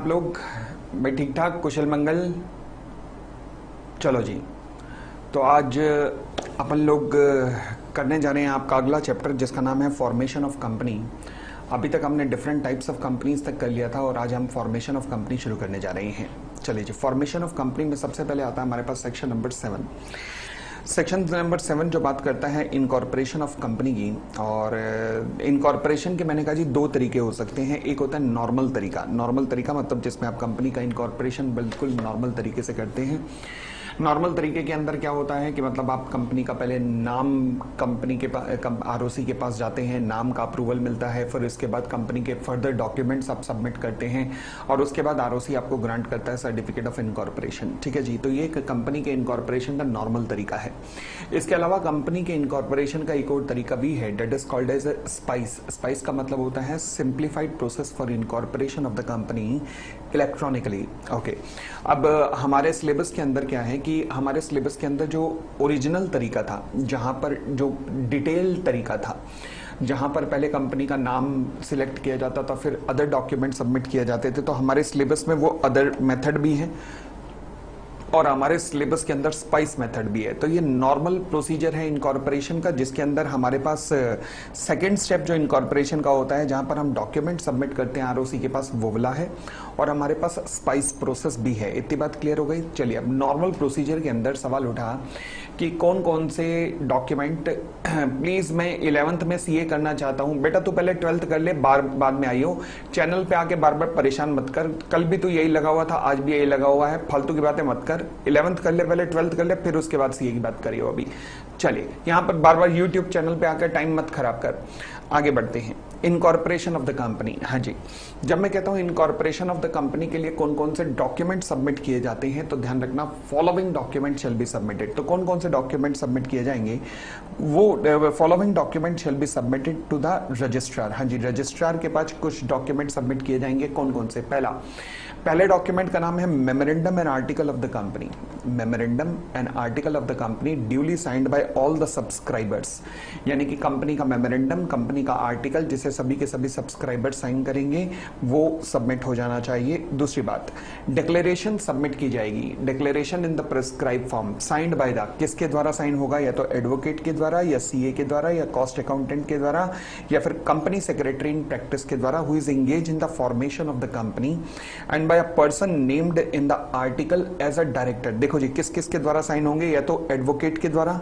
लोग? भाई ठीक ठाक, कुशल मंगल। चलो जी, तो आज अपन लोग करने जा रहे हैं आपका अगला चैप्टर, जिसका नाम है फॉर्मेशन ऑफ कंपनी। अभी तक हमने डिफरेंट टाइप्स ऑफ कंपनीज तक कर लिया था और आज हम फॉर्मेशन ऑफ कंपनी शुरू करने जा रहे हैं। चलिए जी, फॉर्मेशन ऑफ कंपनी में सबसे पहले आता है हमारे पास सेक्शन नंबर 7। सेक्शन नंबर 7 जो बात करता है इनकॉर्पोरेशन ऑफ कंपनी की। और इनकॉर्पोरेशन के मैंने कहा जी दो तरीके हो सकते हैं। एक होता है नॉर्मल तरीका। नॉर्मल तरीका मतलब जिसमें आप कंपनी का इनकॉर्पोरेशन बिल्कुल नॉर्मल तरीके से करते हैं। नॉर्मल तरीके के अंदर क्या होता है कि मतलब आप कंपनी का पहले नाम कंपनी के आरओसी के पास जाते हैं, नाम का अप्रूवल मिलता है, फिर इसके बाद कंपनी के फर्दर डॉक्यूमेंट्स आप सबमिट करते हैं और उसके बाद आरओसी आपको ग्रांट करता है सर्टिफिकेट ऑफ इनकॉर्पोरेशन। ठीक है जी, तो ये कंपनी के इनकॉर्पोरेशन का नॉर्मल तरीका है। इसके अलावा कंपनी के इनकॉर्पोरेशन का एक और तरीका भी है, that is called as spice. Spice का मतलब होता है simplified process for incorporation of the company electronically. Okay, अब हमारे सिलेबस के अंदर क्या है कि हमारे सिलेबस के अंदर जो ओरिजिनल तरीका था, जहां पर जो डिटेल तरीका था, जहां पर पहले कंपनी का नाम सिलेक्ट किया जाता था, फिर अदर डॉक्यूमेंट सबमिट किए जाते थे, तो हमारे सिलेबस में वो अदर मेथड भी है और हमारे सिलेबस के अंदर स्पाइस मेथड भी है। तो ये नॉर्मल प्रोसीजर है इनकॉर्पोरेशन का, जिसके अंदर हमारे पास सेकंड स्टेप जो इनकॉर्पोरेशन का होता है, जहां पर हम डॉक्यूमेंट सबमिट करते हैं आरओसी के पास, वो वाला है, और हमारे पास स्पाइस प्रोसेस भी है। इतनी बात क्लियर हो गई। चलिए, अब नॉर्मल प्रोसीजर के अंदर सवाल उठा कि कौन कौन से डॉक्यूमेंट प्लीज मैं 11th में सीए करना चाहता हूं। बेटा तू पहले 12th कर ले, बाद में आई हो। चैनल पे आके बार बार परेशान मत कर। कल भी तो यही लगा हुआ था, आज भी यही लगा हुआ है। फालतू की बातें मत कर। 11th कर ले पहले, 12th कर ले, फिर उसके बाद सीए की बात करियो। अभी चलिए, यहां पर बार बार यूट्यूब चैनल पे आकर टाइम मत खराब कर। आगे बढ़ते हैं। Incorporation of the company. हाँ जी, जब मैं कहता हूं इनकॉर्पोरेशन ऑफ द कंपनी के लिए कौन कौन से डॉक्यूमेंट सबमिट किए जाते हैं, तो ध्यान रखना, following document shall be submitted. तो कौन कौन से डॉक्यूमेंट सबमिट किए जाएंगे? वो following document shall be submitted to the registrar. हाँ जी, रजिस्ट्रार के पास कुछ डॉक्यूमेंट सबमिट किए जाएंगे। कौन कौन से? पहले डॉक्यूमेंट का नाम है memorandum and article of the company. Memorandum and article of the company duly signed by all the subscribers. यानी कि कंपनी का मेमोरेंडम, कंपनी का आर्टिकल, जिसे सभी के सभी सब्सक्राइबर साइन करेंगे, वो सबमिट हो जाना चाहिए। दूसरी बात, डिक्लेरेशन सबमिट की जाएगी। Declaration in the prescribe form, signed by the, किसके द्वारा साइन होगा? या तो एडवोकेट के द्वारा, या सीए के द्वारा, या कॉस्ट अकाउंटेंट के द्वारा, या फिर कंपनी सेक्रेटरी इन प्रैक्टिस के द्वारा, who is engage in the formation of the company and by a person named in the article as a director. देखो जी, किस किस के द्वारा साइन होंगे? या तो एडवोकेट के द्वारा,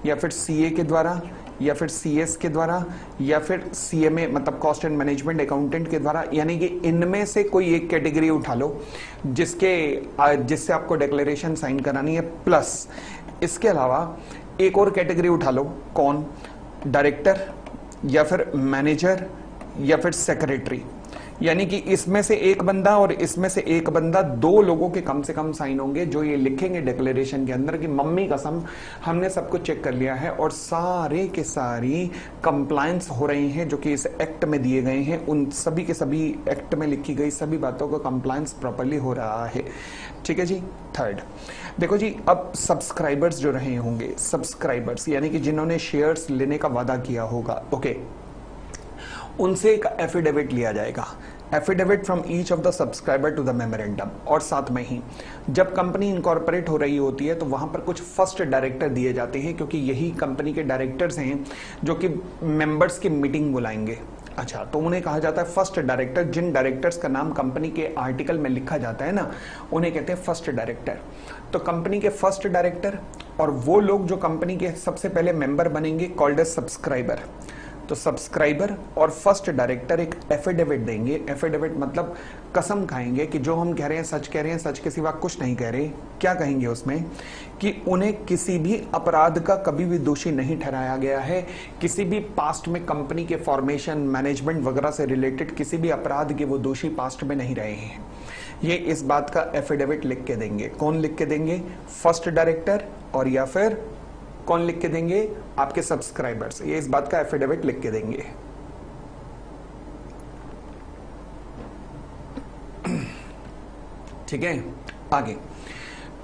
या फिर सीए के द्वारा, या फिर सीएस के द्वारा, या फिर सीएमए मतलब कॉस्ट एंड मैनेजमेंट अकाउंटेंट के द्वारा। यानी कि इनमें से कोई एक कैटेगरी उठा लो जिससे आपको डिक्लेरेशन साइन करानी है। प्लस इसके अलावा एक और कैटेगरी उठा लो। कौन? डायरेक्टर, या फिर मैनेजर, या फिर सेक्रेटरी। यानी कि इसमें से एक बंदा और इसमें से एक बंदा, दो लोगों के कम से कम साइन होंगे, जो ये लिखेंगे डिक्लेरेशन के अंदर कि मम्मी कसम हमने सब कुछ चेक कर लिया है और सारे के सारी कंप्लायंस हो रहे हैं जो कि इस एक्ट में दिए गए हैं। उन सभी के सभी एक्ट में लिखी गई सभी बातों का कंप्लायंस प्रॉपर्ली हो रहा है। ठीक है जी। थर्ड, देखो जी, अब सब्सक्राइबर्स जो रहे होंगे, सब्सक्राइबर्स यानी कि जिन्होंने शेयर्स लेने का वादा किया होगा, ओके, उनसे एक एफिडेविट लिया जाएगा। Affidavit from each of the subscriber to the memorandum. और साथ में ही जब कंपनी इनकॉर्पोरेट हो रही होती है तो वहां पर कुछ फर्स्ट डायरेक्टर दिए जाते हैं, क्योंकि यही कंपनी के डायरेक्टर्स हैं जो कि मेंबर्स की मीटिंग बुलाएंगे। अच्छा, तो उन्हें कहा जाता है फर्स्ट डायरेक्टर। जिन डायरेक्टर्स का नाम कंपनी के आर्टिकल में लिखा जाता है ना, उन्हें कहते हैं फर्स्ट डायरेक्टर। तो कंपनी के फर्स्ट डायरेक्टर और वो लोग जो कंपनी के सबसे पहले मेंबर बनेंगे, कॉल्ड एज सब्सक्राइबर। तो सब्सक्राइबर और फर्स्ट डायरेक्टर एक एफिडेविट देंगे। एफिडेविट मतलब कसम खाएंगे कि जो हम कह रहे हैं सच कह रहे हैं, सच के सिवा कुछ नहीं कह रहे। क्या कहेंगे उसमें? कि उन्हें किसी भी अपराध का कभी भी दोषी नहीं ठहराया गया है। किसी भी पास्ट में कंपनी के फॉर्मेशन, मैनेजमेंट वगैरह से रिलेटेड किसी भी अपराध के वो दोषी पास्ट में नहीं रहे हैं। ये इस बात का एफिडेविट लिख के देंगे। कौन लिख के देंगे? फर्स्ट डायरेक्टर, और या फिर कौन लिख के देंगे? आपके सब्सक्राइबर्स। ये इस बात का एफिडेविट लिख के देंगे। ठीक है, आगे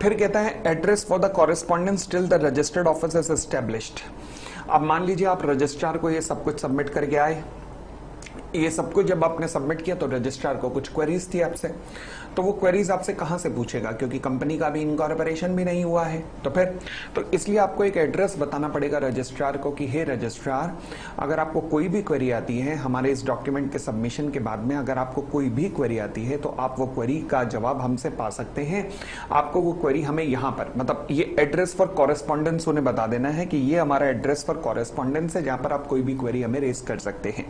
फिर कहता है address for the correspondence till the registered office is established. अब मान लीजिए आप रजिस्ट्रार को ये सब कुछ सबमिट करके आए, ये सब कुछ जब आपने सबमिट किया तो रजिस्ट्रार को कुछ क्वेरीज थी आपसे, तो वो क्वेरीज आपसे कहां से पूछेगा, क्योंकि कंपनी का भी इनकॉर्पोरेशन भी नहीं हुआ है। तो इसलिए आपको एक एड्रेस बताना पड़ेगा रजिस्ट्रार को कि हे रजिस्ट्रार, अगर आपको कोई भी क्वेरी आती है हमारे इस डॉक्यूमेंट के सबमिशन के बाद में, अगर आपको कोई भी क्वेरी आती है तो आप वो क्वेरी का जवाब हमसे पा सकते हैं। आपको वो क्वेरी हमें यहाँ पर, मतलब ये एड्रेस फॉर कॉरेस्पॉन्डेंस उन्हें बता देना है कि ये हमारा एड्रेस फॉर कॉरेस्पॉन्डेंस है, जहां पर आप कोई भी क्वेरी हमें रेज कर सकते हैं।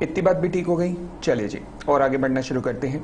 इतनी बात भी ठीक हो गई। चलिए जी और आगे बढ़ना शुरू करते हैं।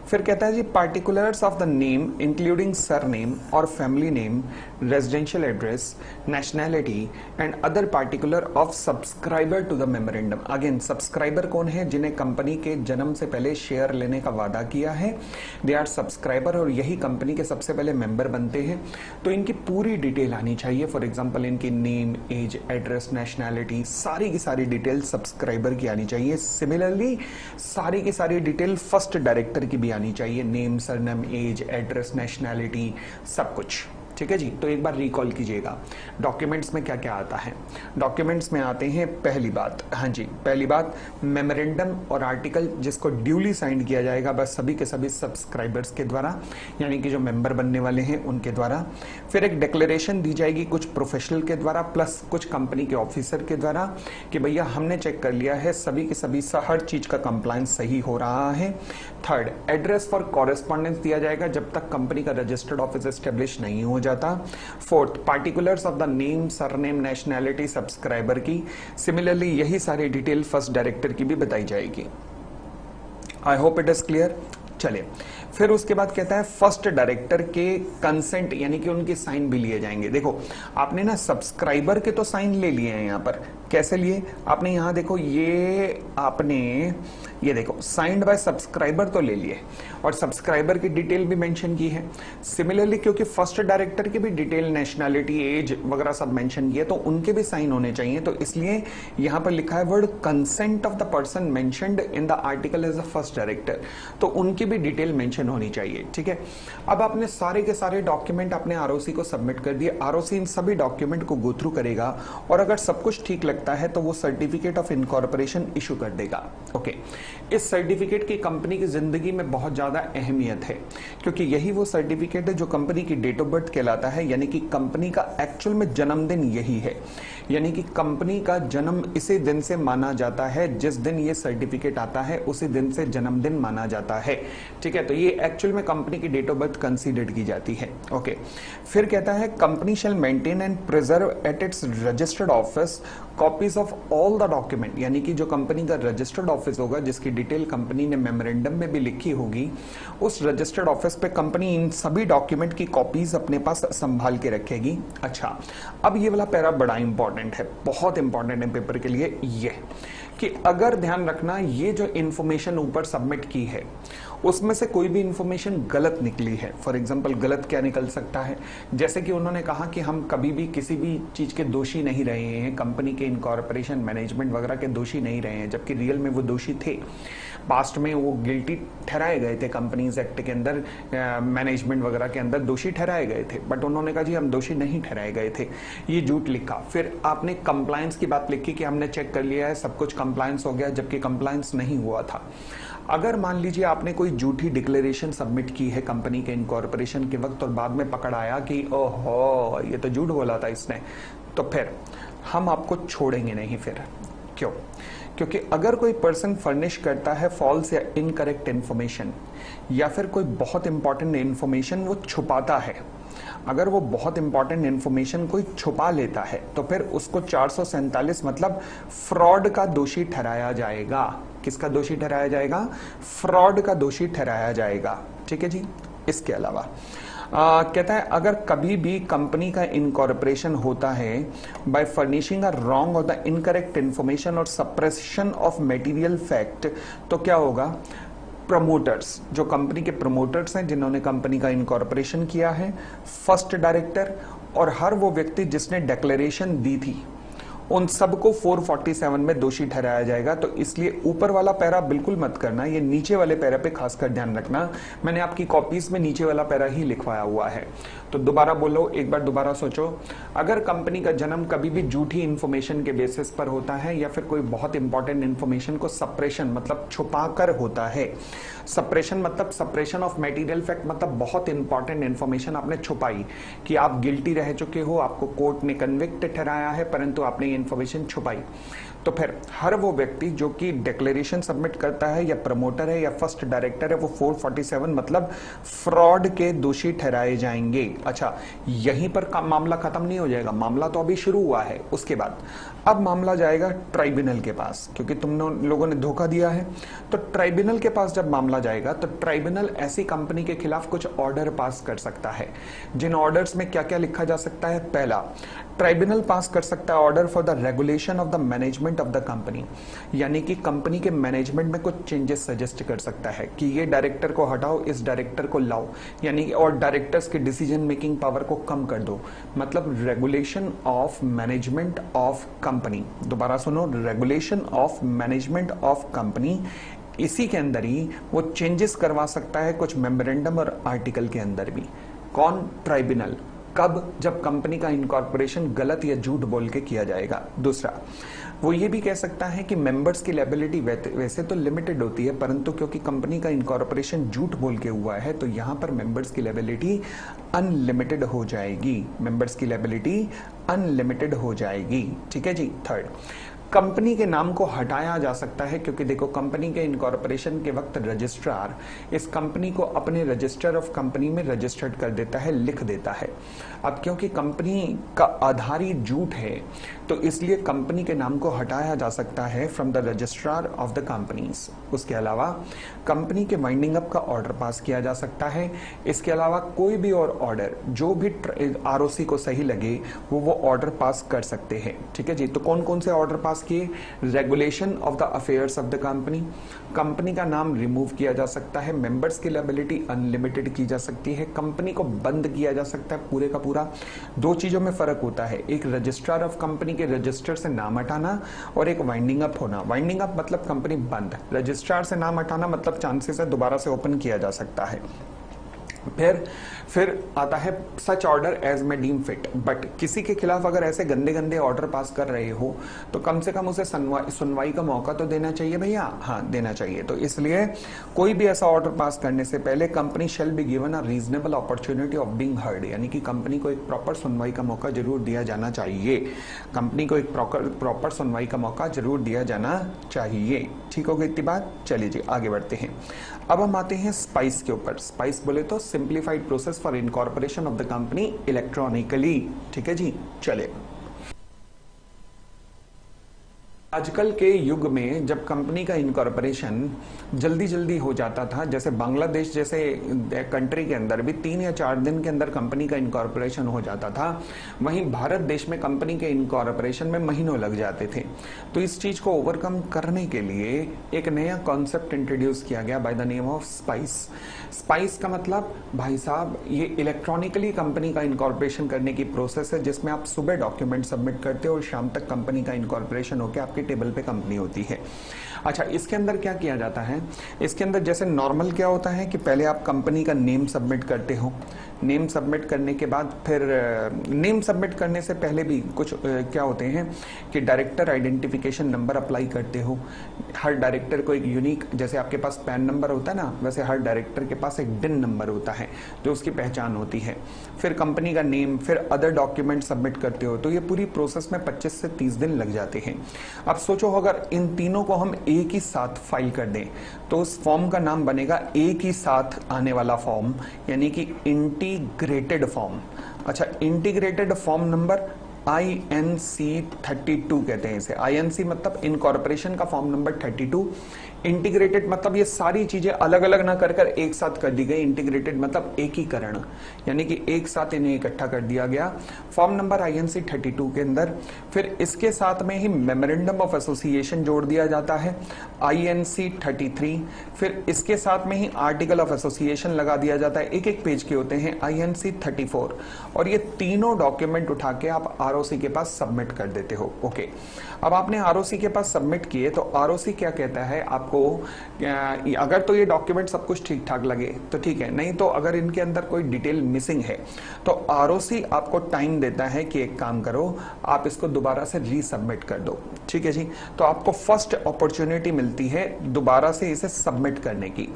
फिर कहता है जी particulars of the name including surname और family name, residential address, nationality and other particular of subscriber to the memorandum. Again subscriber कौन है? जिन्हें कंपनी के जन्म से पहले शेयर लेने का वादा किया है, दे आर सब्सक्राइबर, और यही कंपनी के सबसे पहले मेंबर बनते हैं। तो इनकी पूरी डिटेल आनी चाहिए। फॉर एग्जाम्पल इनकी नेम, एज, एड्रेस, नेशनैलिटी, सारी की सारी डिटेल सब्सक्राइबर की आनी चाहिए। सिमिलरली सारी की सारी डिटेल फर्स्ट डायरेक्टर की भी आनी चाहिए, name, surname, age, address, nationality, सब कुछ। ठीक है जी। तो एक बार रिकॉल कीजिएगा डॉक्यूमेंट्स में क्या क्या आता है। डॉक्यूमेंट्स में आते हैं पहली बात, हाँ जी पहली बात, मेमोरेंडम और आर्टिकल जिसको ड्यूली साइन किया जाएगा बस सभी के सभी सब्सक्राइबर्स के द्वारा, यानी कि जो मेंबर बनने वाले हैं उनके द्वारा। फिर एक डिक्लेरेशन दी जाएगी कुछ प्रोफेशनल के द्वारा प्लस कुछ कंपनी के ऑफिसर के द्वारा कि भैया हमने चेक कर लिया है सभी के सभी हर चीज का कंप्लायंस सही हो रहा है। थर्ड, एड्रेस फॉर कॉरेस्पॉन्डेंस दिया जाएगा जब तक कंपनी का रजिस्टर्ड ऑफिस एस्टेब्लिश नहीं हो जाता। Fourth, particulars of the name, surname, nationality subscriber की। सिमिलरली यही सारी डिटेल फर्स्ट डायरेक्टर की भी बताई जाएगी। I hope it is clear. चलिए फिर उसके बाद कहता है फर्स्ट डायरेक्टर के कंसेंट यानी कि उनके साइन भी लिए जाएंगे। देखो आपने ना सब्सक्राइबर के तो साइन ले लिए हैं, यहां पर कैसे लिए आपने, यहां देखो ये देखो साइंड बाय सब्सक्राइबर तो ले लिए और सब्सक्राइबर की डिटेल भी मेंशन की है। सिमिलरली क्योंकि फर्स्ट डायरेक्टर की भी डिटेल, नेशनैलिटी, एज वगैरह सब मेंशन की है तो उनके भी साइन होने चाहिए, तो इसलिए यहां पर लिखा है word consent of the person mentioned in the article as the first director, तो उनकी भी डिटेल मेंशन होनी चाहिए। ठीक है, अब आपने सारे के सारे डॉक्यूमेंट अपने आरओसी को सबमिट कर दिए। आरओसी इन सभी डॉक्यूमेंट को गो थ्रू करेगा और अगर सब कुछ ठीक लगता है तो वो सर्टिफिकेट ऑफ इनकॉर्पोरेशन इशू कर देगा। ओके, इस सर्टिफिकेट की कंपनी की जिंदगी में बहुत ज्यादा अहमियत है क्योंकि यही वो सर्टिफिकेट है जो कंपनी की डेट ऑफ बर्थ कहलाता है, यानी कि कंपनी का एक्चुअल में जन्मदिन यही है, यानी कि कंपनी का जन्म इसी दिन से माना जाता है, जिस दिन ये सर्टिफिकेट आता है उसी दिन से जन्मदिन माना जाता है। ठीक है, तो ये एक्चुअल में कंपनी की डेट ऑफ बर्थ कंसीडर्ड की जाती है। ओके, फिर कहता है company shall maintain and preserve at its registered office copies of all the document, यानी कि जो कंपनी का रजिस्टर्ड ऑफिस होगा जिसकी डिटेल कंपनी ने मेमोरेंडम में भी लिखी होगी, उस रजिस्टर्ड ऑफिस पे कंपनी इन सभी डॉक्यूमेंट की कॉपीज अपने पास संभाल के रखेगी। अच्छा, अब ये वाला पैरा बड़ा इंपॉर्टेंट है, बहुत इंपॉर्टेंट है पेपर के लिए ये, कि अगर ध्यान रखना ये जो इंफॉर्मेशन ऊपर सबमिट की है उसमें से कोई भी इंफॉर्मेशन गलत निकली है। फॉर एग्जांपल गलत क्या निकल सकता है, जैसे कि उन्होंने कहा कि हम कभी भी किसी भी चीज के दोषी नहीं रहे हैं, कंपनी के इनकॉर्पोरेशन मैनेजमेंट वगैरह के दोषी नहीं रहे हैं, जबकि रियल में वो दोषी थे। पास्ट में वो गिल्टी ठहराए गए थे, कंपनीज एक्ट के अंदर मैनेजमेंट वगैरह के अंदर दोषी ठहराए गए थे, बट उन्होंने कहा जी हम दोषी नहीं ठहराए गए थे, ये झूठ लिखा। फिर आपने कंप्लायंस की बात लिखी कि हमने चेक कर लिया है सब कुछ कंप्लायंस हो गया, जबकि कंप्लायंस नहीं हुआ था। अगर मान लीजिए आपने कोई झूठी डिक्लेरेशन सबमिट की है कंपनी के इनकॉर्पोरेशन के वक्त और बाद में पकड़ आया कि ओहो ये तो झूठ बोला था इसने, तो फिर हम आपको छोड़ेंगे नहीं। फिर क्यों? क्योंकि अगर कोई पर्सन फर्निश करता है फॉल्स या इनकरेक्ट इंफॉर्मेशन या फिर कोई बहुत इंपॉर्टेंट इंफॉर्मेशन वो छुपाता है, अगर वो बहुत इंपॉर्टेंट इंफॉर्मेशन कोई छुपा लेता है तो फिर उसको 447 मतलब फ्रॉड का दोषी ठहराया जाएगा। किसका दोषी ठहराया जाएगा? फ्रॉड का दोषी ठहराया जाएगा। ठीक है जी। इसके अलावा कहता है अगर कभी भी कंपनी का इनकॉर्पोरेशन होता है बाय फर्निशिंग अ रॉन्ग और द इनकरेक्ट इंफॉर्मेशन और सप्रेशन ऑफ मटेरियल फैक्ट, तो क्या होगा? प्रमोटर्स, जो कंपनी के प्रमोटर्स हैं जिन्होंने कंपनी का इनकॉर्पोरेशन किया है, फर्स्ट डायरेक्टर और हर वो व्यक्ति जिसने डिक्लेरेशन दी थी, उन सबको 447 में दोषी ठहराया जाएगा। तो इसलिए ऊपर वाला पैरा बिल्कुल मत करना, ये नीचे वाले पैरा पे खासकर ध्यान रखना। मैंने आपकी कॉपीज में नीचे वाला पैरा ही लिखवाया हुआ है। तो दोबारा बोलो, एक बार दोबारा सोचो। अगर कंपनी का जन्म कभी भी झूठी इंफॉर्मेशन के बेसिस पर होता है या फिर कोई बहुत इंपॉर्टेंट इंफॉर्मेशन को सप्रेशन मतलब छुपाकर होता है, सप्रेशन मतलब सप्रेशन ऑफ मटेरियल फैक्ट मतलब बहुत इंपॉर्टेंट इंफॉर्मेशन आपने छुपाई कि आप गिल्टी रह चुके हो, आपको कोर्ट ने कन्विक्ट ठहराया है, परंतु आपने ये इंफॉर्मेशन छुपाई, तो फिर हर वो व्यक्ति जो कि डिक्लेरेशन सबमिट करता है या प्रमोटर है या फर्स्ट डायरेक्टर है, वो 447 मतलब फ्रॉड के दोषी ठहराए जाएंगे। अच्छा, यहीं पर मामला खत्म नहीं हो जाएगा, मामला तो अभी शुरू हुआ है। उसके बाद अब मामला जाएगा ट्राइब्यूनल के पास, क्योंकि तुम लोगों ने धोखा दिया है। तो ट्राइब्यूनल के पास जब मामला जाएगा तो ट्राइब्यूनल ऐसी कंपनी के खिलाफ कुछ ऑर्डर पास कर सकता है, जिन ऑर्डर्स में क्या क्या लिखा जा सकता है। पहला, ट्राइब्यूनल पास कर सकता है order for the regulation of the management of the company, यानी कि कंपनी के मैनेजमेंट में कुछ चेंजेस सजेस्ट कर सकता है कि ये डायरेक्टर को हटाओ, इस डायरेक्टर को लाओ, यानी और डायरेक्टर्स के डिसीजन मेकिंग पावर को कम कर दो, मतलब regulation of management of company. दोबारा सुनो, regulation of management of company. इसी के अंदर ही वो चेंजेस करवा सकता है कुछ मेमोरेंडम और आर्टिकल के अंदर भी। कौन? ट्राइब्यूनल। कब? जब कंपनी का इनकॉर्पोरेशन गलत या झूठ बोल के किया जाएगा। दूसरा, वो ये भी कह सकता है कि मेंबर्स की लायबिलिटी वैसे तो लिमिटेड होती है, परंतु क्योंकि कंपनी का इनकॉर्पोरेशन झूठ बोल के हुआ है तो यहां पर मेंबर्स की लायबिलिटी अनलिमिटेड हो जाएगी। मेंबर्स की लायबिलिटी अनलिमिटेड हो जाएगी। ठीक है जी। थर्ड, कंपनी के नाम को हटाया जा सकता है, क्योंकि देखो कंपनी के इनकॉर्पोरेशन के वक्त रजिस्ट्रार इस कंपनी को अपने रजिस्टर ऑफ कंपनी में रजिस्टर्ड कर देता है, लिख देता है। अब क्योंकि कंपनी का आधार ही झूठ है तो इसलिए कंपनी के नाम को हटाया जा सकता है from the registrar of the companies. उसके अलावा कंपनी के वाइंडिंग अप का ऑर्डर पास किया जा सकता है। इसके अलावा कोई भी और ऑर्डर जो भी आरओसी को सही लगे वो ऑर्डर पास कर सकते हैं। ठीक है जी। तो कौन कौन से ऑर्डर पास किए? Regulation of the affairs of the company, company का नाम रिमूव किया जा सकता है, मेंबर्स की लायबिलिटी अनलिमिटेड की जा सकती है, कंपनी को बंद किया जा सकता है पूरे का पूरा। दो चीजों में फर्क होता है, एक रजिस्ट्रार ऑफ कंपनी के रजिस्टर से नाम हटाना और एक वाइंडिंग अप होना। वाइंडिंग अप मतलब कंपनी बंद, रजिस्ट्रार से नाम हटाना मतलब चांसेस है दोबारा से ओपन किया जा सकता है। फिर आता है such order as may deem fit, but किसी के खिलाफ अगर ऐसे गंदे गंदे ऑर्डर पास कर रहे हो तो कम से कम उसे सुनवाई का मौका तो देना चाहिए भैया। हाँ, देना चाहिए। तो इसलिए कोई भी ऐसा ऑर्डर पास करने से पहले company shall be given a reasonable opportunity of being heard, यानी कि कंपनी को एक प्रॉपर सुनवाई का मौका जरूर दिया जाना चाहिए। कंपनी को एक प्रॉपर सुनवाई का मौका जरूर दिया जाना चाहिए। ठीक हो गई इतनी बात? चलिए जी आगे बढ़ते हैं। अब हम आते हैं स्पाइस के ऊपर। स्पाइस बोले तो simplified process for incorporation of the company electronically. ठीक है जी। चले, आजकल के युग में जब कंपनी का इनकॉर्पोरेशन जल्दी जल्दी हो जाता था, जैसे बांग्लादेश जैसे कंट्री के अंदर भी 3 या 4 दिन के अंदर कंपनी का इनकॉर्पोरेशन हो जाता था, वहीं भारत देश में कंपनी के इनकॉर्पोरेशन में महीनों लग जाते थे। तो इस चीज को ओवरकम करने के लिए एक नया कॉन्सेप्ट इंट्रोड्यूस किया गया by the name of spice. Spice का मतलब भाई साहब ये इलेक्ट्रॉनिकली कंपनी का इनकॉर्पोरेशन करने की प्रोसेस है, जिसमें आप सुबह डॉक्यूमेंट सबमिट करते हो और शाम तक कंपनी का इनकॉर्पोरेशन होकर आपके टेबल पे कंपनी होती है। अच्छा, इसके अंदर क्या किया जाता है? इसके अंदर जैसे नॉर्मल क्या होता है कि पहले आप कंपनी का नेम सबमिट करते हो, नेम सबमिट करने के बाद फिर नेम सबमिट करने से पहले भी कुछ क्या होते हैं कि डायरेक्टर आइडेंटिफिकेशन नंबर अप्लाई करते हो। हर डायरेक्टर को एक यूनिक, जैसे आपके पास पैन नंबर होता है ना, वैसे हर डायरेक्टर के पास एक डिन नंबर होता है जो उसकी पहचान होती है। फिर कंपनी का नेम, फिर अदर डॉक्यूमेंट सबमिट करते हो। तो ये पूरी प्रोसेस में 25 से 30 दिन लग जाते हैं। अब सोचो अगर इन तीनों को हम एक ही साथ फाइल कर दें तो उस फॉर्म का नाम बनेगा एक ही साथ आने वाला फॉर्म, यानी कि इंटीग्रेटेड फॉर्म। अच्छा, इंटीग्रेटेड फॉर्म नंबर INC 32 कहते हैं इसे। INC मतलब इनकॉर्पोरेशन का फॉर्म नंबर 32। इंटीग्रेटेड मतलब ये सारी चीजें अलग अलग ना कर कर एक साथ कर दी गई। इंटीग्रेटेड मतलब एकीकरण, यानी कि एक साथ इन्हें इकट्ठा कर दिया गया फॉर्म नंबर INC 32 के अंदर। फिर इसके साथ में ही मेमोरेंडम ऑफ एसोसिएशन जोड़ दिया जाता है INC 33। फिर इसके साथ में ही आर्टिकल ऑफ एसोसिएशन लगा दिया जाता है, एक एक पेज के होते हैं, INC 34। और ये तीनों डॉक्यूमेंट उठा के आप आरओसी के पास सबमिट कर देते हो। ओके, अब आपने आरओसी के पास सबमिट किए तो आरओसी क्या कहता है आपको, अगर तो ये डॉक्यूमेंट सब कुछ ठीक ठाक लगे तो ठीक है, नहीं तो अगर इनके अंदर कोई डिटेल मिसिंग है तो आरओसी आपको टाइम देता है कि एक काम करो, आप इसको दोबारा से रीसबमिट कर दो। ठीक है जी, तो आपको फर्स्ट अपॉर्चुनिटी मिलती है दोबारा से इसे सबमिट करने की।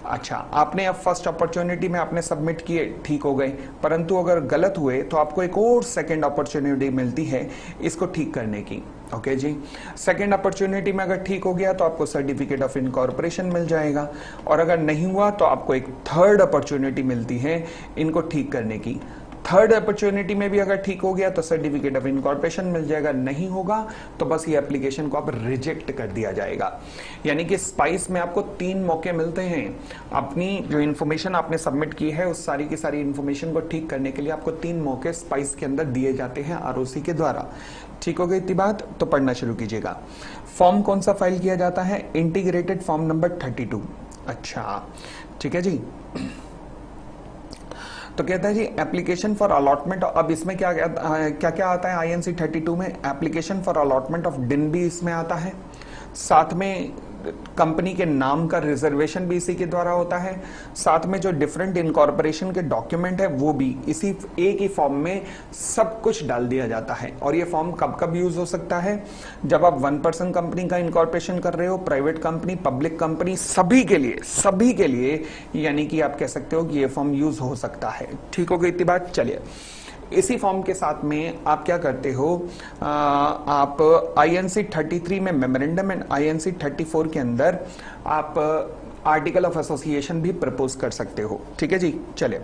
अच्छा, आपने अब फर्स्ट अपॉर्चुनिटी में आपने सबमिट किए, ठीक हो गए, परंतु अगर गलत हुए तो आपको एक और सेकंड अपॉर्चुनिटी मिलती है इसको ठीक करने की। ओके जी, सेकंड अपॉर्चुनिटी में अगर ठीक हो गया तो आपको सर्टिफिकेट ऑफ इनकॉर्पोरेशन मिल जाएगा, और अगर नहीं हुआ तो आपको एक थर्ड अपॉर्चुनिटी मिलती है इनको ठीक करने की। थर्ड अपॉर्चुनिटी में भी अगर ठीक हो गया तो सर्टिफिकेट ऑफ इनकॉर्पोरेशन मिल जाएगा, नहीं होगा तो बस ये एप्लीकेशन को आप रिजेक्ट कर दिया जाएगा। यानी कि स्पाइस में आपको 3 मौके मिलते हैं अपनी जो इन्फॉर्मेशन आपने सबमिट की है उस सारी की सारी इन्फॉर्मेशन को ठीक करने के लिए। आपको 3 मौके स्पाइस के अंदर दिए जाते हैं आरओसी के द्वारा। ठीक हो गई इतनी बात, तो पढ़ना शुरू कीजिएगा। फॉर्म कौन सा फाइल किया जाता है, इंटीग्रेटेड फॉर्म नंबर 32। अच्छा ठीक है जी, तो कहता है जी एप्लीकेशन फॉर अलॉटमेंट। अब इसमें क्या क्या आता है आईएनसी 32 में, एप्लीकेशन फॉर अलॉटमेंट ऑफ डिन भी इसमें आता है, साथ में कंपनी के नाम का रिजर्वेशन भी इसी के द्वारा होता है, साथ में जो डिफरेंट इनकॉर्पोरेशन के डॉक्यूमेंट है वो भी इसी एक ही फॉर्म में सब कुछ डाल दिया जाता है। और ये फॉर्म कब कब यूज हो सकता है, जब आप 1 पर्सन कंपनी का इनकॉर्पोरेशन कर रहे हो, प्राइवेट कंपनी, पब्लिक कंपनी, सभी के लिए यानी कि आप कह सकते हो कि ये फॉर्म यूज हो सकता है। ठीक हो गई इतनी बात। चलिए, इसी फॉर्म के साथ में आप क्या करते हो, आप आईएनसी 33 में मेमोरेंडम एंड आईएनसी 34 के अंदर आप आर्टिकल ऑफ एसोसिएशन भी प्रपोज कर सकते हो। ठीक है जी, चलिए,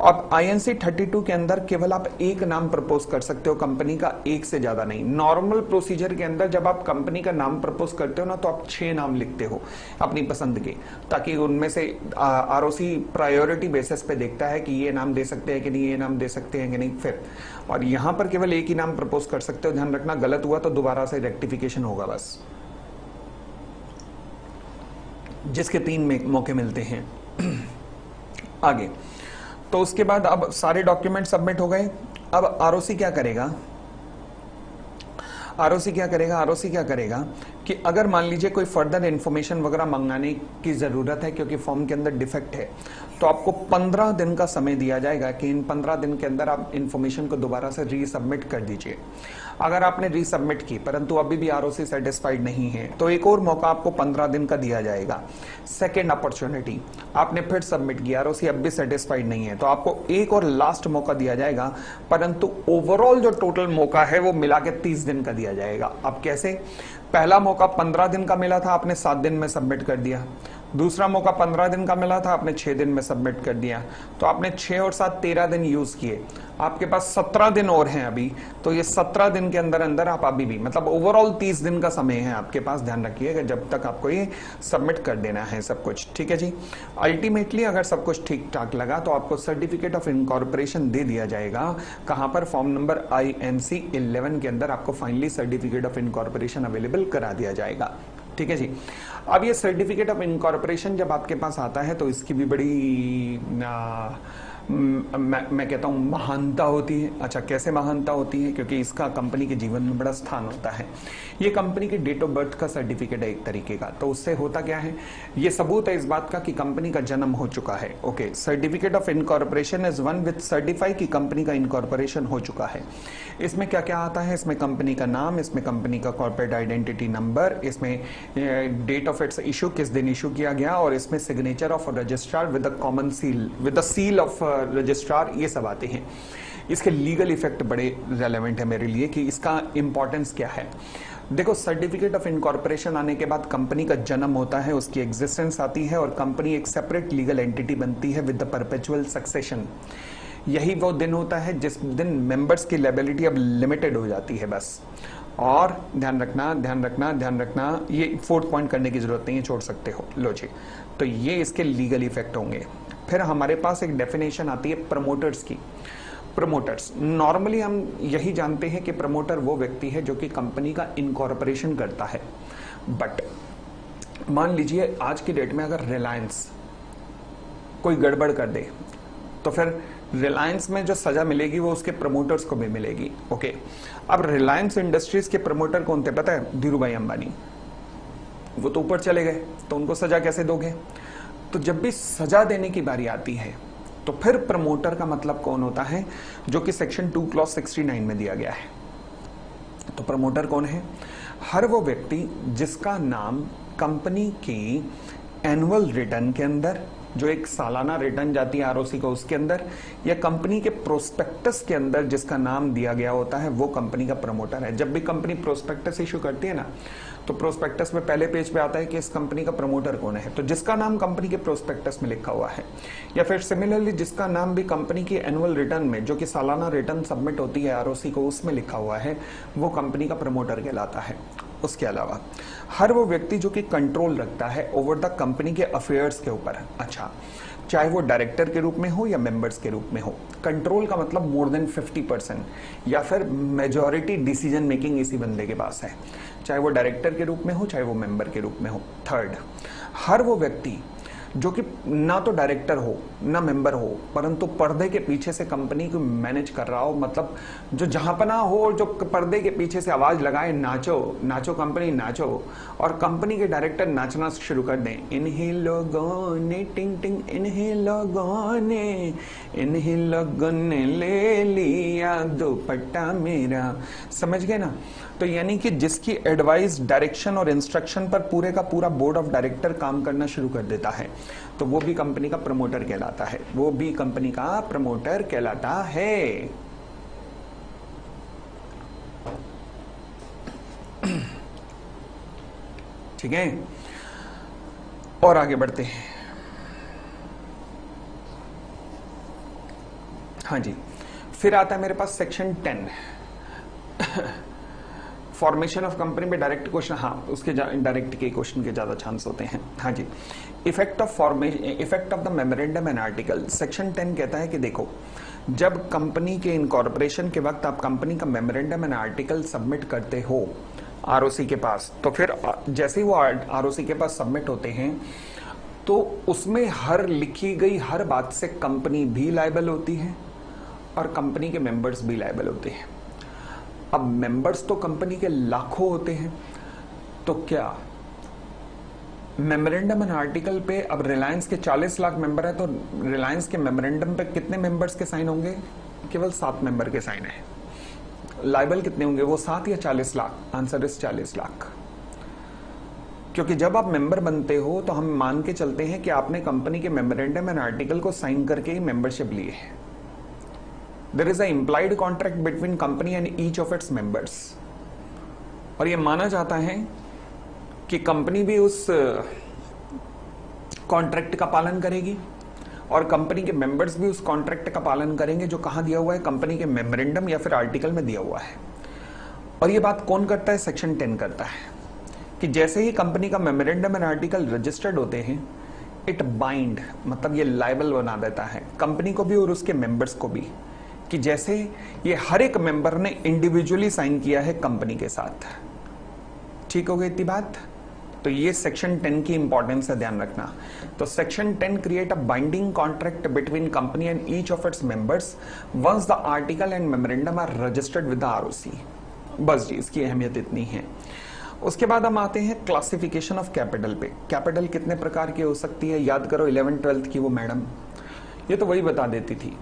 अब आईएनसी 32 के अंदर केवल आप एक नाम प्रपोज कर सकते हो कंपनी का, एक से ज्यादा नहीं। नॉर्मल प्रोसीजर के अंदर जब आप कंपनी का नाम प्रपोज करते हो ना तो आप 6 नाम लिखते हो अपनी पसंद के, ताकि उनमें से आरओसी प्रायोरिटी बेसिस पे देखता है कि ये नाम दे सकते हैं कि नहीं, ये नाम दे सकते हैं कि नहीं, फिर। और यहां पर केवल एक ही नाम प्रपोज कर सकते हो। ध्यान रखना, गलत हुआ तो दोबारा से रेक्टिफिकेशन होगा बस, जिसके 3 मौके मिलते हैं। आगे तो उसके बाद अब सारे डॉक्यूमेंट सबमिट हो गए। अब आरओसी क्या करेगा, आरओसी क्या करेगा कि अगर मान लीजिए कोई फर्दर इंफॉर्मेशन वगैरह मंगाने की जरूरत है क्योंकि फॉर्म के अंदर डिफेक्ट है, तो आपको 15 दिन का समय दिया जाएगा कि इन 15 दिन के अंदर आप इंफॉर्मेशन को दोबारा से रीसबमिट कर दीजिए। अगर आपने रीसबमिट की परंतु अभी भी आरओसी सेटिस्फाइड नहीं है तो एक और मौका आपको 15 दिन का दिया जाएगा, सेकेंड अपॉर्चुनिटी। आपने फिर सबमिट किया, आरओसी अब भी सेटिस्फाइड नहीं है तो आपको एक और लास्ट मौका दिया जाएगा, परंतु ओवरऑल जो टोटल मौका है वो मिला के 30 दिन का दिया जाएगा। अब कैसे, पहला मौका 15 दिन का मिला था, आपने 7 दिन में सबमिट कर दिया। दूसरा मौका 15 दिन का मिला था, आपने 6 दिन में सबमिट कर दिया। तो आपने 6 और 7 13 दिन यूज किए, आपके पास 17 दिन और हैं अभी। तो ये 17 दिन के अंदर अंदर आप अभी भी, मतलब ओवरऑल 30 दिन का समय है आपके पास। ध्यान रखिएगा जब तक आपको ये सबमिट कर देना है सब कुछ। ठीक है जी, अल्टीमेटली अगर सब कुछ ठीक ठाक लगा तो आपको सर्टिफिकेट ऑफ इनकॉर्पोरेशन दे दिया जाएगा। कहां पर, फॉर्म नंबर INC 11 के अंदर आपको finally certificate of incorporation available करा दिया जाएगा। ठीक है जी, अब ये सर्टिफिकेट ऑफ इनकॉर्पोरेशन जब आपके पास आता है तो इसकी भी बड़ी मैं कहता हूं महानता होती है। अच्छा, कैसे महानता होती है, क्योंकि इसका कंपनी के जीवन में बड़ा स्थान होता है। ये कंपनी के डेट ऑफ बर्थ का सर्टिफिकेट है एक तरीके का। तो उससे होता क्या है, ये सबूत है इस बात का कि कंपनी का जन्म हो चुका है। Okay, certificate of incorporation is one with certify की कंपनी का इनकॉर्पोरेशन हो चुका है। इसमें क्या क्या आता है, इसमें कंपनी का नाम, इसमें कंपनी का कॉर्पोरेट आइडेंटिटी नंबर, इसमें डेट ऑफ इट्स इशू, किस दिन इशू किया गया, और इसमें signature of registrar with the common seal, with the seal of registrar, ये सब आते हैं। इसके लीगल इफेक्ट बड़े रेलेवेंट है मेरे लिए कि इसका इंपॉर्टेंस क्या है। देखो, सर्टिफिकेट ऑफ इनकॉर्पोरेशन आने के बाद कंपनी का जन्म होता है, उसकी एग्जिस्टेंस आती है और कंपनी एक सेपरेट लीगल एंटिटी बनती है विद द परपेचुअल सक्सेशन। यही वो दिन होता है जिस दिन मेंबर्स की लायबिलिटी अब लिमिटेड हो जाती है बस। और ध्यान रखना, ये 4th पॉइंट करने की जरूरत नहीं है, छोड़ सकते हो। लो जी, तो ये इसके लीगल इफेक्ट होंगे। फिर हमारे पास एक डेफिनेशन आती है प्रमोटर्स की। प्रमोटर्स, नॉर्मली हम यही जानते हैं कि प्रमोटर वो व्यक्ति है जो कि कंपनी का इनकॉर्पोरेशन करता है। बट मान लीजिए आज की डेट में अगर रिलायंस कोई गड़बड़ कर दे तो फिर रिलायंस में जो सजा मिलेगी वो उसके प्रमोटर्स को भी मिलेगी। ओके, अब रिलायंस इंडस्ट्रीज के प्रमोटर कौन थे पता है? धीरू भाई अंबानी। वो तो ऊपर चले गए, तो उनको सजा कैसे दोगे? तो जब भी सजा देने की बारी आती है तो फिर प्रमोटर का मतलब कौन होता है? जो कि सेक्शन 2 क्लॉज 69 में दिया गया है। तो प्रमोटर कौन है? हर वो व्यक्ति जिसका नाम कंपनी की एनुअल रिटर्न के अंदर, जो एक सालाना रिटर्न जाती है आरओसी को, उसके अंदर, या कंपनी के प्रोस्पेक्टस के अंदर जिसका नाम दिया गया होता है, वो कंपनी का प्रमोटर है। जब भी कंपनी प्रोस्पेक्टस इशू करती है ना, तो प्रोस्पेक्टस में पहले पेज पे आता है कि इस कंपनी का प्रमोटर कौन है। तो जिसका नाम कंपनी के प्रोस्पेक्टस में लिखा हुआ है, या फिर सिमिलरली जिसका नाम भी कंपनी की एनुअल रिटर्न में, जो कि सालाना रिटर्न सबमिट होती है आरओसी को, उसमें लिखा हुआ है, वो कंपनी का प्रमोटर कहलाता है। उसके अलावा हर वो व्यक्ति जो कि कंट्रोल रखता है ओवर द कंपनी के अफेयर्स के ऊपर, अच्छा, चाहे वो डायरेक्टर के रूप में हो या मेंबर्स के रूप में हो। कंट्रोल का मतलब मोर देन 50%, या फिर मेजॉरिटी डिसीजन मेकिंग इसी बंदे के पास है, चाहे वो डायरेक्टर के रूप में हो, चाहे वो मेंबर के रूप में हो। थर्ड, हर वो व्यक्ति जो कि ना तो डायरेक्टर हो ना मेंबर हो, परंतु पर्दे के पीछे से कंपनी को मैनेज कर रहा हो, मतलब जो जहांपना हो, जो पर्दे के पीछे से आवाज लगाए, नाचो नाचो कंपनी नाचो, और कंपनी के डायरेक्टर नाचना शुरू कर दें, इन्हीं लोगों ने टिंग टिंग, इन्हीं लोगों ने ले लिया दुपट्टा मेरा, समझ गए ना? तो यानी कि जिसकी एडवाइस, डायरेक्शन और इंस्ट्रक्शन पर पूरे का पूरा बोर्ड ऑफ डायरेक्टर काम करना शुरू कर देता है, तो वो भी कंपनी का प्रमोटर कहलाता है। वो भी कंपनी का प्रमोटर कहलाता है। ठीक है, और आगे बढ़ते हैं। हाँ जी, फिर आता है मेरे पास सेक्शन 10, फॉर्मेशन ऑफ कंपनी में डायरेक्ट क्वेश्चन, हाँ उसके डायरेक्ट के क्वेश्चन के ज्यादा चांस होते हैं। हाँ जी, effect of formation, effect of the memorandum and article. Section 10 कहता है कि देखो, जब कंपनी के इनकॉर्पोरेशन के वक्त आप कंपनी का मेमोरेंडम एंड आर्टिकल सबमिट करते हो आरओसी के पास, तो फिर जैसे ही वो आरओसी के पास सबमिट होते हैं, तो उसमें हर लिखी गई हर बात से कंपनी भी लायबल होती है और कंपनी के मेंबर्स भी लायबल होते हैं। अब मेंबर्स तो कंपनी के लाखों होते हैं, तो क्या मेमोरेंडम एंड आर्टिकल पे, अब रिलायंस के 40 लाख मेंबर है, तो रिलायंस के मेमोरेंडम पे कितने मेंबर्स के साइन होंगे? केवल 7 मेंबर के साइन है। लायबल कितने होंगे? वो 7 या 40 लाख? Answer is 40 lakh. क्योंकि जब आप मेंबर बनते हो तो हम मान के चलते हैं कि आपने कंपनी के मेमोरेंडम एंड आर्टिकल को साइन करके ही मेंबरशिप ली है। There is an implied contract between company and each of its members, और ये माना जाता है कि कंपनी भी उस कॉन्ट्रैक्ट का पालन करेगी और कंपनी के मेंबर्स भी उस कॉन्ट्रैक्ट का पालन करेंगे, जो कहां दिया हुआ है? कंपनी के मेमोरेंडम या फिर आर्टिकल में दिया हुआ है। और ये बात कौन करता है? सेक्शन 10 करता है कि जैसे ही कंपनी का मेमोरेंडम एंड आर्टिकल रजिस्टर्ड होते हैं, इट बाइंड, मतलब ये लायबल बना देता है कंपनी को भी और उसके मेंबर्स को भी, कि जैसे ये हर एक मेंबर ने इंडिविजुअली साइन किया है कंपनी के साथ। ठीक हो गई इतनी बात? तो ये सेक्शन 10 की इंपॉर्टेंस है, ध्यान रखना। तो section 10 create a binding contract between company and each of its members once the article and memorandum are registered with the ROC. बस जी, इसकी अहमियत इतनी है। उसके बाद हम आते हैं क्लासिफिकेशन ऑफ कैपिटल पे। कैपिटल कितने प्रकार की हो सकती है? याद करो 11th-12th की वो मैडम, ये तो वही बता देती थी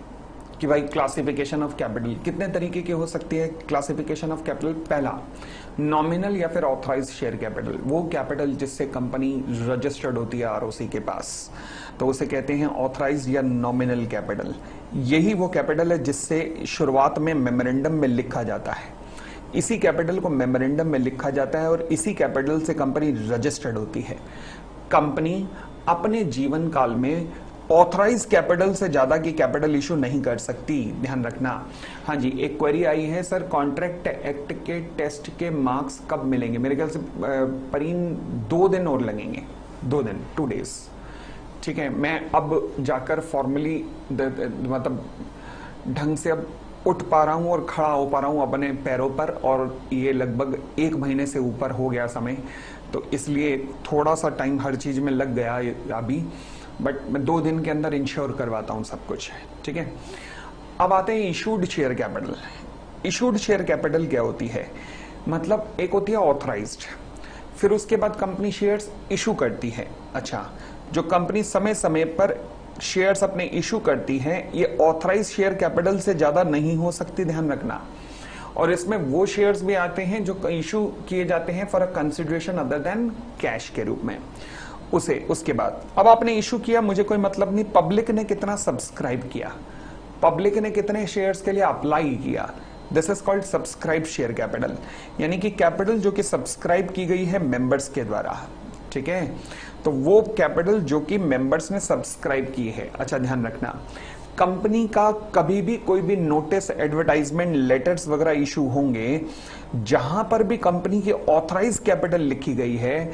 कि भाई क्लासिफिकेशन ऑफ कैपिटल कितने तरीके की हो सकती है। क्लासिफिकेशन ऑफ कैपिटल, पहला नॉमिनल या फिर ऑथराइज शेयर कैपिटल, वो कैपिटल जिससे कंपनी रजिस्टर्ड होती है आरओसी के पास, तो उसे कहते हैं ऑथराइज या नॉमिनल कैपिटल। यही वो कैपिटल है जिससे शुरुआत में मेमोरेंडम में लिखा जाता है, इसी कैपिटल को मेमोरेंडम में लिखा जाता है और इसी कैपिटल से कंपनी रजिस्टर्ड होती है। कंपनी अपने जीवन काल में ऑथराइज कैपिटल से ज्यादा की कैपिटल इशू नहीं कर सकती, ध्यान रखना। हाँ जी, एक क्वेरी आई है, सर कॉन्ट्रैक्ट एक्ट के टेस्ट के मार्क्स कब मिलेंगे? मेरे ख्याल से परीन 2 दिन और लगेंगे, 2 दिन, 2 डेज। ठीक है, मैं अब जाकर फॉर्मली मतलब ढंग से अब उठ पा रहा हूँ और खड़ा हो पा रहा हूँ अपने पैरों पर, और ये लगभग 1 महीने से ऊपर हो गया समय, तो इसलिए थोड़ा सा टाइम हर चीज में लग गया अभी, बट मैं 2 दिन के अंदर इंश्योर करवाता हूँ सब कुछ। ठीक है, अब आते हैं issued share capital. Issued share capital क्या होती है? मतलब एक होती है ऑथराइज्ड, फिर उसके बाद कंपनी शेयर्स इशू करती है। अच्छा, जो कंपनी समय समय पर शेयर्स अपने इशू करती है, ये ऑथराइज शेयर कैपिटल से ज्यादा नहीं हो सकती, ध्यान रखना। और इसमें वो शेयर्स भी आते हैं जो इशू किए जाते हैं for a consideration other than cash के रूप में। उसके बाद अब आपने इशू किया, मुझे कोई मतलब नहीं पब्लिक ने कितना सब्सक्राइब किया, पब्लिक ने कितने शेयर्स के लिए अप्लाई किया, this is called subscribe share capital, यानी कि कैपिटल जो कि सब्सक्राइब की गई है मेंबर्स के द्वारा। ठीक है, तो वो कैपिटल जो कि मेंबर्स ने सब्सक्राइब की है। अच्छा, ध्यान रखना, कंपनी का कभी भी कोई भी नोटिस, एडवर्टाइजमेंट, लेटर्स वगैरह इशू होंगे, जहां पर भी कंपनी की ऑथराइज कैपिटल लिखी गई है,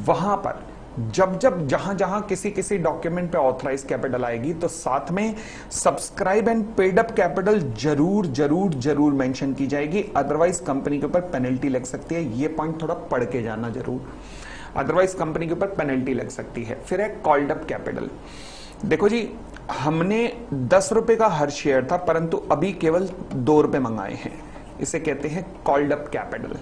वहां पर जब जहां जहां किसी डॉक्यूमेंट पे ऑथराइज कैपिटल आएगी, तो साथ में subscribe and paid up capital जरूर जरूर जरूर मेंशन की जाएगी, अदरवाइज कंपनी के ऊपर पेनल्टी लग सकती है। ये पॉइंट थोड़ा पढ़ के जाना जरूर, अदरवाइज कंपनी के ऊपर पेनल्टी लग सकती है। फिर है कॉल्ड अप कैपिटल। देखो जी, हमने 10 रुपए का हर शेयर था, परंतु अभी केवल 2 रुपए मंगाए हैं, इसे कहते हैं कॉल्ड अप कैपिटल,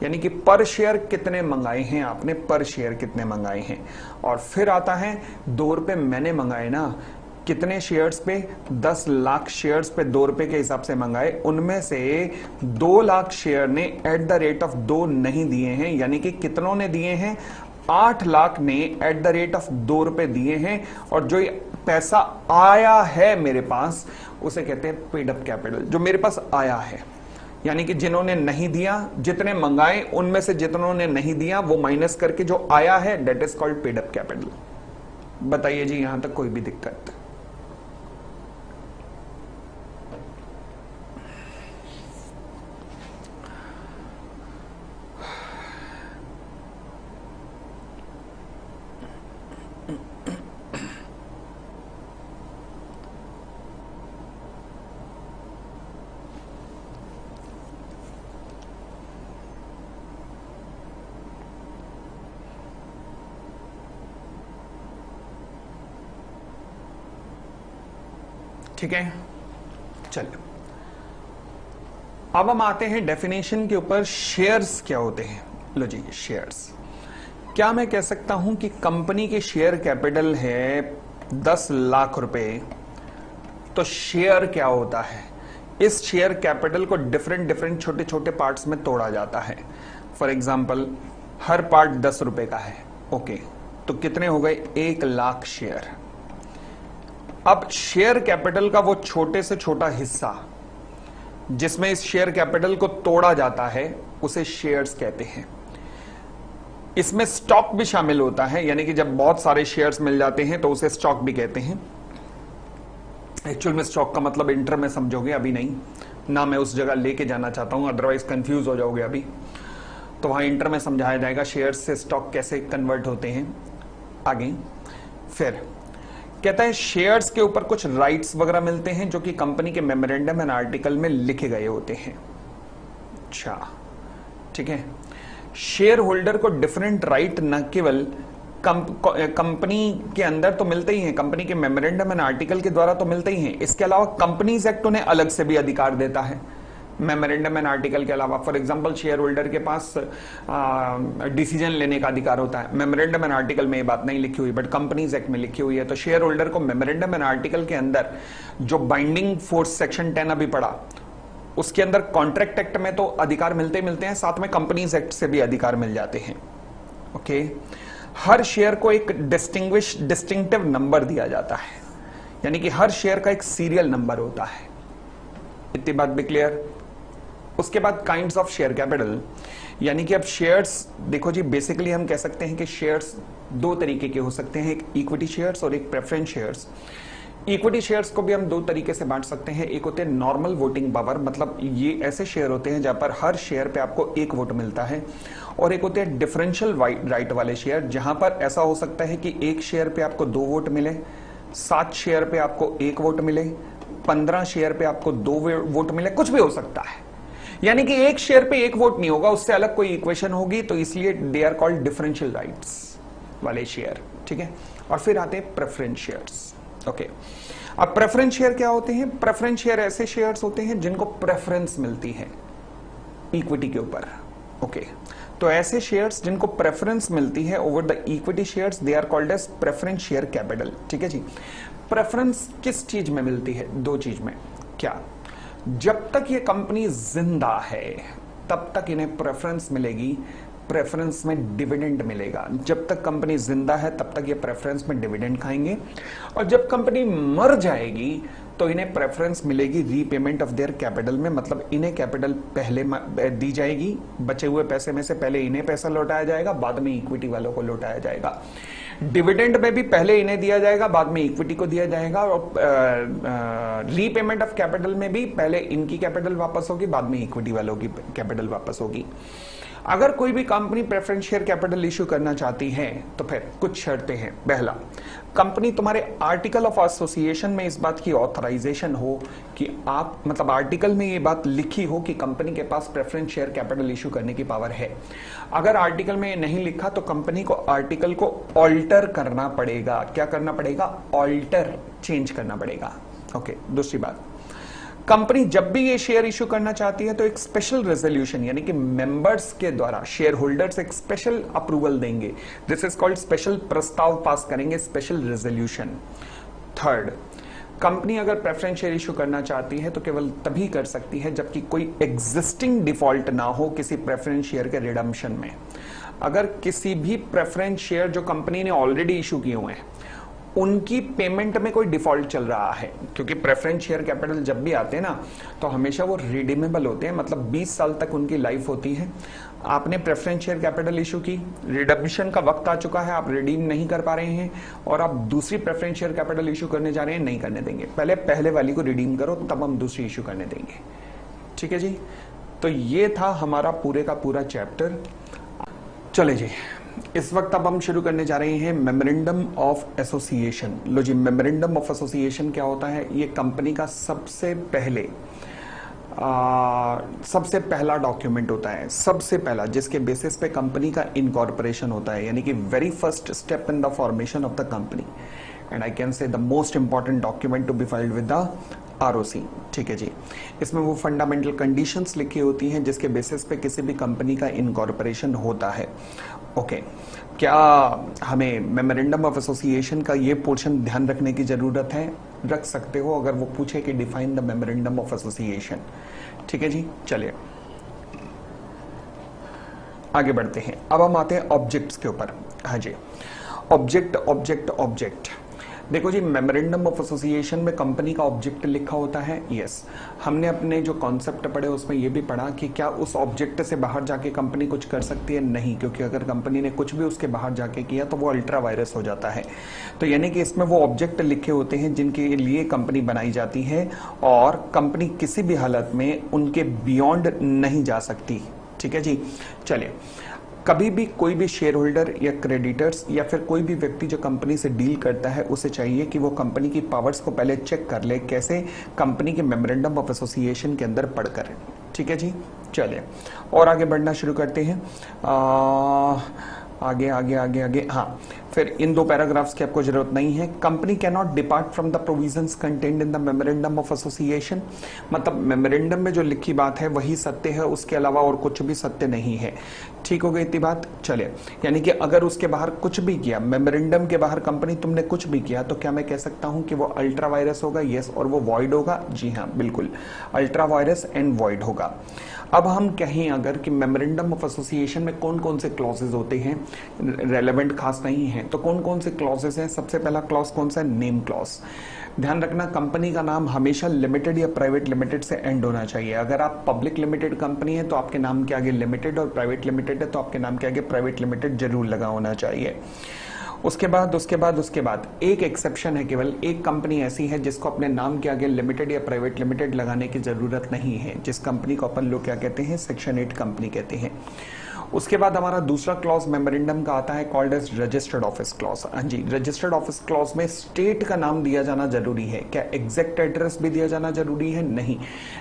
यानी कि पर शेयर कितने मंगाए हैं आपने, पर शेयर कितने मंगाए हैं। और फिर आता है 2 रुपए मैंने मंगाए ना, कितने शेयर्स पे, 10 लाख शेयर्स पे 2 रुपए के हिसाब से मंगाए, उनमें से 2 लाख शेयर ने एट द रेट ऑफ 2 नहीं दिए हैं, यानी कि कितनों ने दिए हैं, 8 लाख ने एट द रेट ऑफ 2 रुपए दिए हैं। और जो पैसा आया है मेरे पास, उसे कहते हैं पेड अप कैपिटल, जो मेरे पास आया है, यानी कि जिन्होंने नहीं दिया, जितने मंगाए उनमें से जितनों ने नहीं दिया वो माइनस करके जो आया है, that is called paid up capital. बताइए जी, यहां तक कोई भी दिक्कत? ठीक है, चलिए अब हम आते हैं डेफिनेशन के ऊपर। शेयर्स क्या होते हैं? लो जी, शेयर्स, क्या मैं कह सकता हूं कि कंपनी की शेयर कैपिटल है 10 लाख रुपए, तो शेयर क्या होता है? इस शेयर कैपिटल को डिफरेंट छोटे छोटे पार्ट्स में तोड़ा जाता है। फॉर एग्जाम्पल, हर पार्ट 10 रुपए का है, ओके, तो कितने हो गए? 1 लाख शेयर। अब शेयर कैपिटल का वो छोटे से छोटा हिस्सा जिसमें इस शेयर कैपिटल को तोड़ा जाता है, उसे शेयर्स कहते हैं। इसमें स्टॉक भी शामिल होता है, यानी कि जब बहुत सारे शेयर्स मिल जाते हैं तो उसे स्टॉक भी कहते हैं। एक्चुअल में स्टॉक का मतलब इंटर में समझोगे, अभी नहीं ना, मैं उस जगह लेके जाना चाहता हूं, अदरवाइज कंफ्यूज हो जाओगे अभी, तो वहां इंटर में समझाया जाएगा शेयर्स से स्टॉक कैसे कन्वर्ट होते हैं आगे। फिर कहता है शेयर्स के ऊपर कुछ राइट्स वगैरह मिलते हैं जो कि कंपनी के मेमोरेंडम एंड आर्टिकल में लिखे गए होते हैं। अच्छा, ठीक है, शेयर होल्डर को डिफरेंट राइट न केवल कंपनी के अंदर तो मिलते ही हैं, कंपनी के मेमोरेंडम एंड आर्टिकल के द्वारा तो मिलते ही हैं, इसके अलावा कंपनीज एक्ट उन्हें अलग से भी अधिकार देता है मेमोरेंडम एंड आर्टिकल के अलावा। फॉर एग्जांपल, शेयर होल्डर के पास डिसीजन लेने का अधिकार होता है। मेमोरेंडम एंड आर्टिकल में ये बात नहीं लिखी हुई, बट कंपनीज एक्ट में लिखी हुई है। तो शेयर होल्डर को मेमोरेंडम एंड आर्टिकल के अंदर जो बाइंडिंग फोर्स सेक्शन 10 अभी पड़ा, उसके अंदर कॉन्ट्रैक्ट एक्ट में तो अधिकार मिलते हैं, साथ में कंपनीज एक्ट से भी अधिकार मिल जाते हैं। ओके, हर शेयर को एक डिस्टिंक्टिव नंबर दिया जाता है, यानी कि हर शेयर का एक सीरियल नंबर होता है। इतनी बात भी क्लियर? उसके बाद काइंड्स ऑफ शेयर कैपिटल, यानी कि अब शेयर्स, देखो जी, बेसिकली हम कह सकते हैं कि शेयर्स 2 तरीके के हो सकते हैं, एक इक्विटी शेयर्स और एक प्रेफरेंस शेयर्स। इक्विटी शेयर्स को भी हम 2 तरीके से बांट सकते हैं। एक होते हैं नॉर्मल वोटिंग पावर, मतलब ये ऐसे शेयर होते हैं जहां पर हर शेयर पे आपको 1 वोट मिलता है, और एक होते हैं डिफरेंशियल राइट वाले शेयर, जहां पर ऐसा हो सकता है कि 1 शेयर पे आपको 2 वोट मिले, 7 शेयर पे आपको 1 वोट मिले, 15 शेयर पे आपको 2 वोट मिले, कुछ भी हो सकता है। यानी कि 1 शेयर पे 1 वोट नहीं होगा, उससे अलग कोई इक्वेशन होगी, तो इसलिए they are called differential rights वाले शेयर। ठीक है, और फिर आते हैं प्रेफरेंस शेयर्स। ओके, अब प्रेफरेंस शेयर क्या होते हैं? प्रेफरेंस शेयर ऐसे शेयर्स होते हैं जिनको प्रेफरेंस मिलती है इक्विटी के ऊपर। ओके, तो ऐसे शेयर्स जिनको प्रेफरेंस मिलती है over the equity shares, they are called as preference share capital. ठीक है जी। प्रेफरेंस किस चीज में मिलती है? दो चीज में। क्या? जब तक ये कंपनी जिंदा है तब तक इन्हें प्रेफरेंस मिलेगी, प्रेफरेंस में डिविडेंड मिलेगा। जब तक कंपनी जिंदा है तब तक ये प्रेफरेंस में डिविडेंड खाएंगे, और जब कंपनी मर जाएगी तो इन्हें प्रेफरेंस मिलेगी रीपेमेंट ऑफ देयर कैपिटल में। मतलब इन्हें कैपिटल पहले दी जाएगी, बचे हुए पैसे में से पहले इन्हें पैसा लौटाया जाएगा, बाद में इक्विटी वालों को लौटाया जाएगा। डिविडेंड में भी पहले इन्हें दिया जाएगा, बाद में इक्विटी को दिया जाएगा, और रीपेमेंट ऑफ कैपिटल में भी पहले इनकी कैपिटल वापस होगी, बाद में इक्विटी वालों की कैपिटल वापस होगी। अगर कोई भी company preference share capital issue करना चाहती है तो फिर कुछ शर्तें हैं। पहला, कंपनी तुम्हारे आर्टिकल ऑफ एसोसिएशन में इस बात की ऑथराइजेशन हो कि आप, मतलब आर्टिकल में ये बात लिखी हो कि कंपनी के पास प्रेफरेंस शेयर कैपिटल इश्यू करने की पावर है। अगर आर्टिकल में ये नहीं लिखा तो कंपनी को आर्टिकल को ऑल्टर करना पड़ेगा। क्या करना पड़ेगा? ऑल्टर, चेंज करना पड़ेगा। ओके, दूसरी बात, कंपनी जब भी ये शेयर इश्यू करना चाहती है तो एक स्पेशल रेजोल्यूशन, यानी कि मेंबर्स के द्वारा शेयर होल्डर्स एक स्पेशल अप्रूवल देंगे। दिस इज कॉल्ड स्पेशल, प्रस्ताव पास करेंगे, स्पेशल रेजोल्यूशन। थर्ड, कंपनी अगर प्रेफरेंस शेयर इश्यू करना चाहती है तो केवल तभी कर सकती है जबकि कोई एग्जिस्टिंग डिफॉल्ट ना हो किसी प्रेफरेंस शेयर के रिडम्पशन में। अगर किसी भी प्रेफरेंस शेयर जो कंपनी ने ऑलरेडी इश्यू किए हुए हैं उनकी पेमेंट में कोई डिफॉल्ट चल रहा है, क्योंकि प्रेफरेंस शेयर कैपिटल जब भी आते हैं ना तो हमेशा वो रिडीमेबल होते हैं, मतलब 20 साल तक उनकी लाइफ होती है। आपने प्रेफरेंस शेयर कैपिटल इशू की, रिडम्पशन का वक्त आ चुका है, आप रिडीम नहीं कर पा रहे हैं और आप दूसरी प्रेफरेंस शेयर कैपिटल इशू करने जा रहे हैं, नहीं करने देंगे। पहले वाली को रिडीम करो तब हम दूसरी इशू करने देंगे। ठीक है जी। तो ये था हमारा पूरे का पूरा चैप्टर। चले जी, इस वक्त अब हम शुरू करने जा रहे हैं मेमोरेंडम ऑफ एसोसिएशन। लो जी, मेमोरेंडम ऑफ एसोसिएशन क्या होता है? ये कंपनी का सबसे पहला डॉक्यूमेंट होता है, सबसे पहला, जिसके बेसिस पे कंपनी का इनकॉर्पोरेशन होता है, यानी कि very first step in the formation of the company, and I can say the most important document to be filed with the ROC. ठीक है जी। इसमें वो फंडामेंटल कंडीशंस लिखी होती हैं जिसके बेसिस पे किसी भी कंपनी का इनकॉर्पोरेशन होता है। ओके, क्या हमें मेमोरेंडम ऑफ एसोसिएशन का ये पोर्शन ध्यान रखने की जरूरत है? रख सकते हो अगर वो पूछे कि define the memorandum of association. ठीक है जी, चलिए आगे बढ़ते हैं। अब हम आते हैं ऑब्जेक्ट्स के ऊपर। हाँ जी, ऑब्जेक्ट। देखो जी, मेमोरेंडम ऑफ एसोसिएशन में कंपनी का ऑब्जेक्ट लिखा होता है। यस, हमने अपने जो कॉन्सेप्ट पढ़े उसमें यह भी पढ़ा कि क्या उस ऑब्जेक्ट से बाहर जाके कंपनी कुछ कर सकती है? नहीं, क्योंकि अगर कंपनी ने कुछ भी उसके बाहर जाके किया तो वो अल्ट्रा वायरस हो जाता है। तो यानी कि इसमें वो ऑब्जेक्ट लिखे होते हैं जिनके लिए कंपनी बनाई जाती है और कंपनी किसी भी हालत में उनके बियॉन्ड नहीं जा सकती। ठीक है जी। चलिए, कभी भी कोई भी शेयर होल्डर या क्रेडिटर्स या फिर कोई भी व्यक्ति जो कंपनी से डील करता है उसे चाहिए कि वो कंपनी की पावर्स को पहले चेक कर ले। कैसे? कंपनी के मेमोरेंडम ऑफ एसोसिएशन के अंदर पढ़कर। ठीक है जी, चलिए और आगे बढ़ना शुरू करते हैं। आगे। हाँ, फिर इन दो पैराग्राफ्स की आपको जरूरत नहीं है। Company can not depart from the provisions contained in the memorandum of association. मतलब मेमोरेंडम में जो लिखी बात है वही सत्य है, उसके अलावा और कुछ भी सत्य नहीं है। ठीक हो गई इतनी बात? चलिए, यानी कि अगर उसके बाहर कुछ भी किया, मेमोरेंडम के बाहर कंपनी तुमने कुछ भी किया, तो क्या मैं कह सकता हूं कि वो अल्ट्रा वायरस होगा? यस। और वो वॉइड होगा? जी हाँ, बिल्कुल, अल्ट्रा वायरस एंड वॉइड होगा। अब हम कहें अगर कि मेमोरेंडम ऑफ एसोसिएशन में कौन कौन से क्लॉजेज होते हैं, रेलेवेंट खास नहीं है, तो कौन कौन से क्लॉजेज हैं? सबसे पहला क्लॉज कौन सा है? Name clause. ध्यान रखना, कंपनी का नाम हमेशा लिमिटेड या प्राइवेट लिमिटेड से एंड होना चाहिए। अगर आप पब्लिक लिमिटेड कंपनी है तो आपके नाम के आगे लिमिटेड, और प्राइवेट लिमिटेड है तो आपके नाम के आगे प्राइवेट लिमिटेड जरूर लगा होना चाहिए। उसके बाद एक एक्सेप्शन है, केवल एक कंपनी ऐसी है जिसको अपने नाम के आगे लिमिटेड या प्राइवेट लिमिटेड लगाने की जरूरत नहीं है, जिस कंपनी को अपन लोग क्या कहते हैं? सेक्शन 8 कंपनी कहते हैं। उसके बाद हमारा दूसरा क्लॉज मेमोरेंडम का आता है called as registered office clause. हाँ जी, रजिस्टर्ड ऑफिस क्लॉज में स्टेट का नाम दिया जाना जरूरी है। क्या एग्जैक्ट एड्रेस भी दिया जाना जरूरी है? नहीं,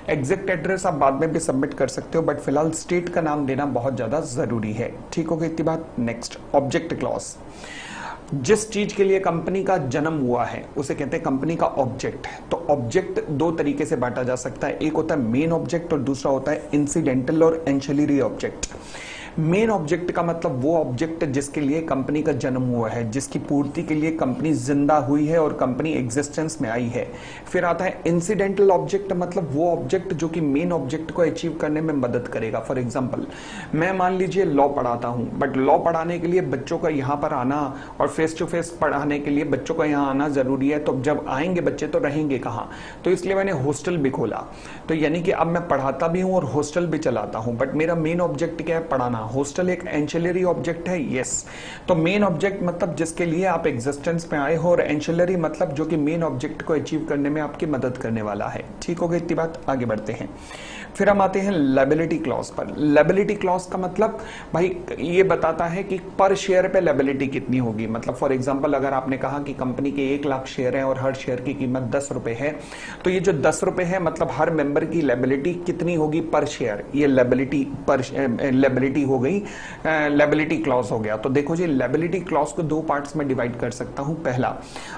एग्जैक्ट एड्रेस आप बाद में भी सबमिट कर सकते हो, बट फिलहाल स्टेट का नाम देना बहुत ज्यादा जरूरी है। ठीक हो गई इतनी बात? Next, object clause. जिस चीज के लिए कंपनी का जन्म हुआ है उसे कहते हैं कंपनी का ऑब्जेक्ट। तो ऑब्जेक्ट दो तरीके से बांटा जा सकता है, एक होता है मेन ऑब्जेक्ट और दूसरा होता है इंसिडेंटल और एंशिलरी ऑब्जेक्ट। मेन ऑब्जेक्ट का मतलब वो ऑब्जेक्ट जिसके लिए कंपनी का जन्म हुआ है, जिसकी पूर्ति के लिए कंपनी जिंदा हुई है और कंपनी एग्जिस्टेंस में आई है। फिर आता है इंसिडेंटल ऑब्जेक्ट, मतलब वो ऑब्जेक्ट जो कि मेन ऑब्जेक्ट को अचीव करने में मदद करेगा। फॉर एग्जांपल, मैं मान लीजिए लॉ पढ़ाता हूं, बट लॉ पढ़ाने के लिए बच्चों का यहां पर आना और फेस टू फेस पढ़ाने के लिए बच्चों का यहां आना जरूरी है। तो जब आएंगे बच्चे तो रहेंगे कहां, तो इसलिए मैंने हॉस्टल भी खोला। तो यानी कि अब मैं पढ़ाता भी हूं और हॉस्टल भी चलाता हूं, बट मेरा मेन ऑब्जेक्ट क्या है? पढ़ाना। हॉस्टल एक एंशिलरी ऑब्जेक्ट है, यस। तो मेन ऑब्जेक्ट मतलब जिसके लिए आप एग्जिस्टेंस में आए हो, और एंशिलरी मतलब जो कि मेन ऑब्जेक्ट को अचीव करने में आपकी मदद करने वाला है। ठीक हो गई इतनी बात, आगे बढ़ते हैं। फिर हम आते हैं लायबिलिटी क्लॉज पर। लायबिलिटी क्लॉज का मतलब भाई ये बताता है कि पर शेयर पे लायबिलिटी कितनी होगी। मतलब फॉर एग्जांपल, अगर आपने कहा कि कंपनी के 1 लाख शेयर हैं और हर शेयर की कीमत 10 रुपए है, तो ये जो 10 रुपए है मतलब हर मेंबर की लायबिलिटी कितनी होगी पर शेयर, ये लायबिलिटी हो गई, लायबिलिटी क्लॉज हो गया। तो देखो जी, लायबिलिटी क्लॉज को 2 पार्ट्स में डिवाइड कर सकता हूं। पहला,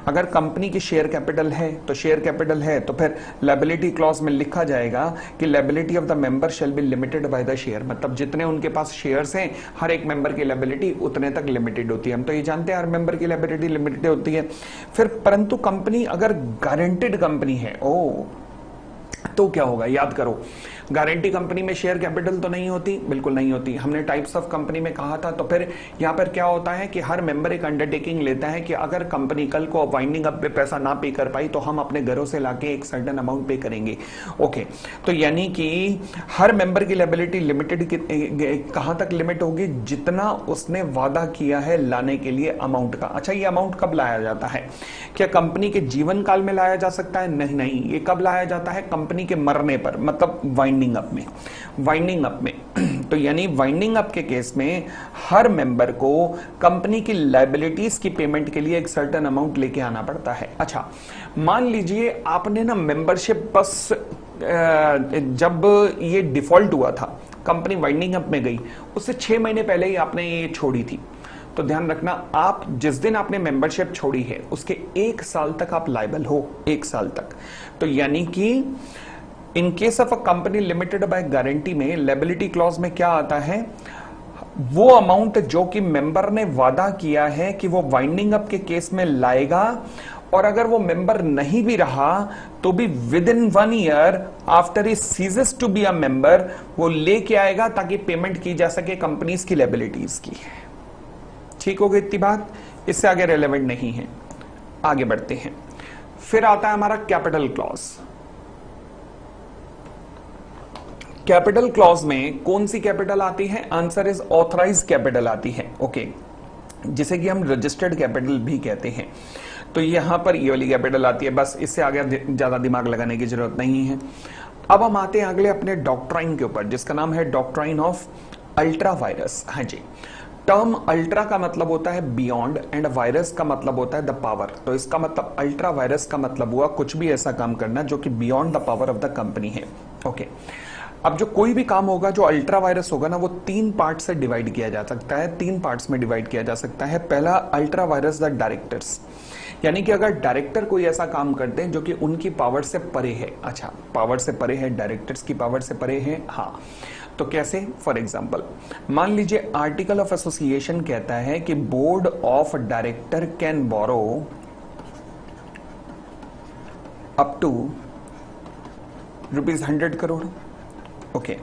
अगर कंपनी की शेयर कैपिटल है तो शेयर कैपिटल है तो फिर लायबिलिटी क्लॉज में लिखा जाएगा कि liability of the member shall be limited by the share. मतलब जितने उनके पास शेयर्स हैं, हर एक मेंबर की लायबिलिटी उतने तक लिमिटेड होती है। हम तो ये जानते हैं हर मेंबर की लायबिलिटी लिमिटेड होती है। फिर परंतु कंपनी अगर गारंटेड कंपनी है, तो क्या होगा? याद करो, गारंटी कंपनी में शेयर कैपिटल तो नहीं होती, बिल्कुल नहीं होती। हमने टाइप्स ऑफ कंपनी में कहा था। तो फिर यहां पर क्या होता है कि हर मेंबर एक अंडरटेकिंग लेता है कि अगर कंपनी कल को वाइंडिंग अप पे पैसा ना पे कर पाई तो हम अपने घरों से लाके एक सर्टेन अमाउंट पे करेंगे। ओके, तो यानी कि हर मेंबर की लायबिलिटी लिमिटेड कहां तक लिमिट होगी? जितना उसने वादा किया है लाने के लिए अमाउंट का। अच्छा, ये अमाउंट कब लाया जाता है? क्या कंपनी के जीवन काल में लाया जा सकता है? नहीं नहीं, ये कब लाया जाता है? कंपनी के मरने पर, मतलब वाइंडिंग अप में। तो यानी वाइंडिंग अप के केस में हर मेंबर को कंपनी की लायबिलिटीज की पेमेंट के लिए एक सर्टेन अमाउंट लेके आना पड़ता है। अच्छा, मान लीजिए आपने ना मेंबरशिप बस जब ये डिफॉल्ट हुआ था, कंपनी वाइंडिंग अप में गई, उससे 6 महीने पहले ही आपने ये छोड़ी थी। तो ध्यान रखना, आप जिस दिन आपने मेंबरशिप छोड़ी है उसके 1 साल तक आप लायबल हो, 1 साल तक। तो यानी कि in case of a company limited by guarantee में लायबिलिटी क्लॉज में क्या आता है? वो अमाउंट जो कि मेंबर ने वादा किया है कि वो वाइंडिंग अप के केस में लाएगा, और अगर वो मेंबर नहीं भी रहा तो भी within 1 year after he ceases to be a member वो लेके आएगा, ताकि पेमेंट की जा सके कंपनीज की लायबिलिटीज की। ठीक हो गई इतनी बात, इससे आगे रेलेवेंट नहीं है। आगे बढ़ते हैं। फिर आता है हमारा कैपिटल क्लॉज। कैपिटल क्लॉज में कौन सी कैपिटल आती है? आंसर इज ऑथराइज्ड कैपिटल आती है। ओके, जिसे कि हम रजिस्टर्ड कैपिटल भी कहते हैं। तो यहां पर ये वाली कैपिटल आती है, बस इससे आगे ज्यादा दिमाग लगाने की जरूरत नहीं है। अब हम आते हैं अगले अपने डॉक्ट्राइन के ऊपर, जिसका नाम है डॉक्ट्राइन ऑफ अल्ट्रा वायरस। हाँ जी, टर्म अल्ट्रा का मतलब होता है बियॉन्ड एंड वायरस का मतलब होता है द पावर। तो इसका मतलब अल्ट्रा वायरस का मतलब हुआ कुछ भी ऐसा काम करना जो कि beyond the power of the company है। ओके, अब जो कोई भी काम होगा जो अल्ट्रा वायरस होगा ना, वो 3 पार्ट से डिवाइड किया जा सकता है, 3 पार्ट्स में डिवाइड किया जा सकता है। पहला, अल्ट्रा वायरस द डायरेक्टर्स, यानी कि अगर डायरेक्टर कोई ऐसा काम करते हैं जो कि उनकी पावर से परे है। अच्छा, पावर से परे है, डायरेक्टर्स की पावर से परे है। हाँ, तो कैसे? फॉर एग्जाम्पल, मान लीजिए आर्टिकल ऑफ एसोसिएशन कहता है कि board of director can borrow up to ₹100 crore. Okay,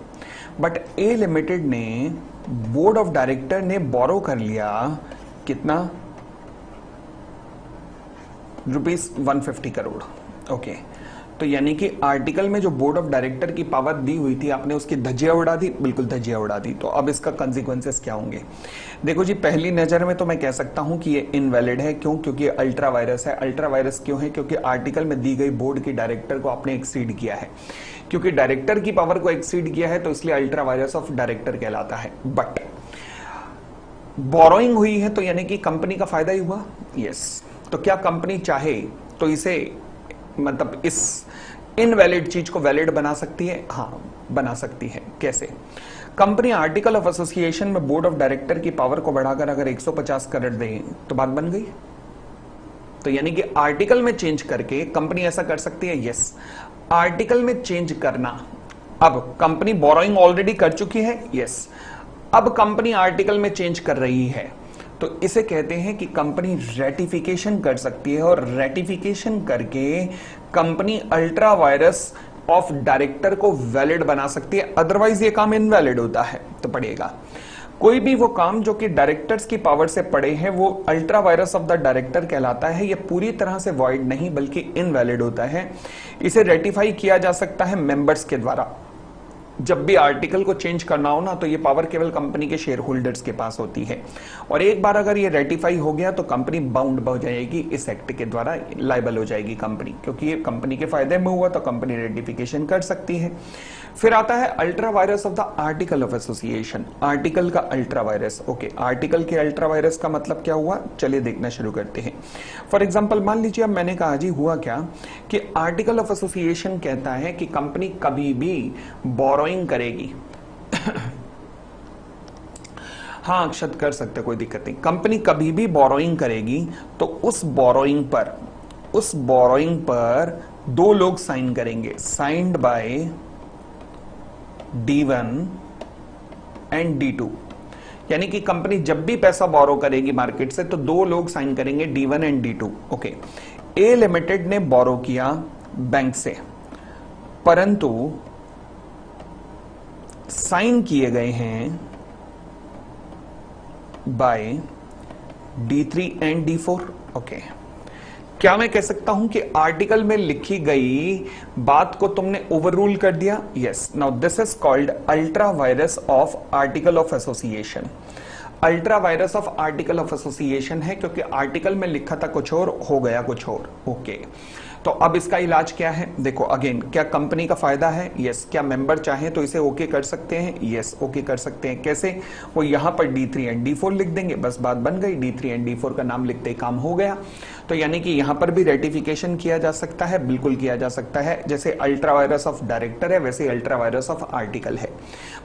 but A limited ने, बोर्ड ऑफ डायरेक्टर ने बोरो कर लिया कितना? ₹150 करोड़। ओके, तो यानी कि आर्टिकल में जो बोर्ड ऑफ डायरेक्टर की पावर दी हुई थी, आपने उसकी धज्जियां उड़ा दी, बिल्कुल धज्जियां उड़ा दी। तो अब इसका कंसिक्वेंसेस क्या होंगे? देखो जी, पहली नजर में तो मैं कह सकता हूं कि ये इनवैलिड है। क्यों? क्योंकि अल्ट्रा वायरस है। अल्ट्रा वायरस क्यों है? क्योंकि आर्टिकल में दी गई बोर्ड की डायरेक्टर को आपने एक्सीड किया है। क्योंकि डायरेक्टर की पावर को एक्सीड किया है तो इसलिए अल्ट्रा वायरस ऑफ डायरेक्टर कहलाता है। बट बोरोइंग हुई है तो यानी कि कंपनी का फायदा ही हुआ। यस, तो क्या कंपनी चाहे तो इसे, मतलब इस इनवैलिड चीज को वैलिड बना सकती है? हाँ, बना सकती है। कैसे? कंपनी आर्टिकल ऑफ एसोसिएशन में बोर्ड ऑफ डायरेक्टर की पावर को बढ़ाकर अगर 150 करोड़ दे तो बात बन गई। तो यानी कि आर्टिकल में चेंज करके कंपनी ऐसा कर सकती है। यस, आर्टिकल में चेंज करना। अब कंपनी बोरोइंग ऑलरेडी कर चुकी है। यस, अब कंपनी आर्टिकल में चेंज कर रही है, तो इसे कहते हैं कि कंपनी रेटिफिकेशन कर सकती है, और रेटिफिकेशन करके company ultra vires of director को वैलिड बना सकती है, अदरवाइज ये काम इनवैलिड होता है। तो पढ़िएगा, कोई भी वो काम जो कि डायरेक्टर्स की पावर से पड़े हैं वो ultra vires of the director कहलाता है। ये पूरी तरह से वॉइड नहीं बल्कि इनवैलिड होता है। इसे रेटिफाई किया जा सकता है मेंबर्स के द्वारा। जब भी आर्टिकल को चेंज करना हो ना, तो ये पावर केवल कंपनी के शेयर होल्डर्स के पास होती है, और एक बार अगर ये रेटिफाई हो गया तो कंपनी बाउंड हो जाएगी, इस एक्ट के द्वारा लायबल हो जाएगी कंपनी, क्योंकि ये कंपनी के फायदे में हुआ तो कंपनी रेटिफिकेशन कर सकती है। फिर आता है ultra vires of the article of association. Article का अल्ट्रा वायरस। ओके, आर्टिकल के अल्ट्रा वायरस का मतलब क्या हुआ, चलिए देखना शुरू करते हैं। फॉर एग्जांपल मान लीजिए, अब मैंने कहा जी हुआ क्या कि आर्टिकल ऑफ एसोसिएशन कहता है कि कंपनी कभी भी बोरोइंग करेगी। हाँ अक्षत कर सकते, कोई दिक्कत नहीं। कंपनी कभी भी बोरोइंग करेगी तो उस बोरोइंग पर दो लोग साइन करेंगे, signed by D1 and D2। यानी कि कंपनी जब भी पैसा बोरो करेगी मार्केट से तो दो लोग साइन करेंगे, D1 and D2। Okay, A limited ने बोरो किया बैंक से, परंतु साइन किए गए हैं bye D3 and D4। Okay, क्या मैं कह सकता हूं कि आर्टिकल में लिखी गई बात को तुमने ओवररूल कर दिया? Yes, now this is called ultra vires of article of association. Ultra vires of article of association है क्योंकि आर्टिकल में लिखा था कुछ और, हो गया कुछ और। ओके, तो अब इसका इलाज क्या है? देखो अगेन, क्या कंपनी का फायदा है? यस। क्या मेंबर चाहें तो इसे ओके कर सकते हैं? यस, ओके कर सकते हैं। कैसे? वो यहां पर D3 एंड D4 लिख देंगे, बस बात बन गई। D3 एंड D4 का नाम लिखते ही काम हो गया। तो यानी कि यहां पर भी रेटिफिकेशन किया जा सकता है, बिल्कुल किया जा सकता है। जैसे अल्ट्रा वायरस ऑफ डायरेक्टर है वैसे अल्ट्रा वायरस ऑफ आर्टिकल है।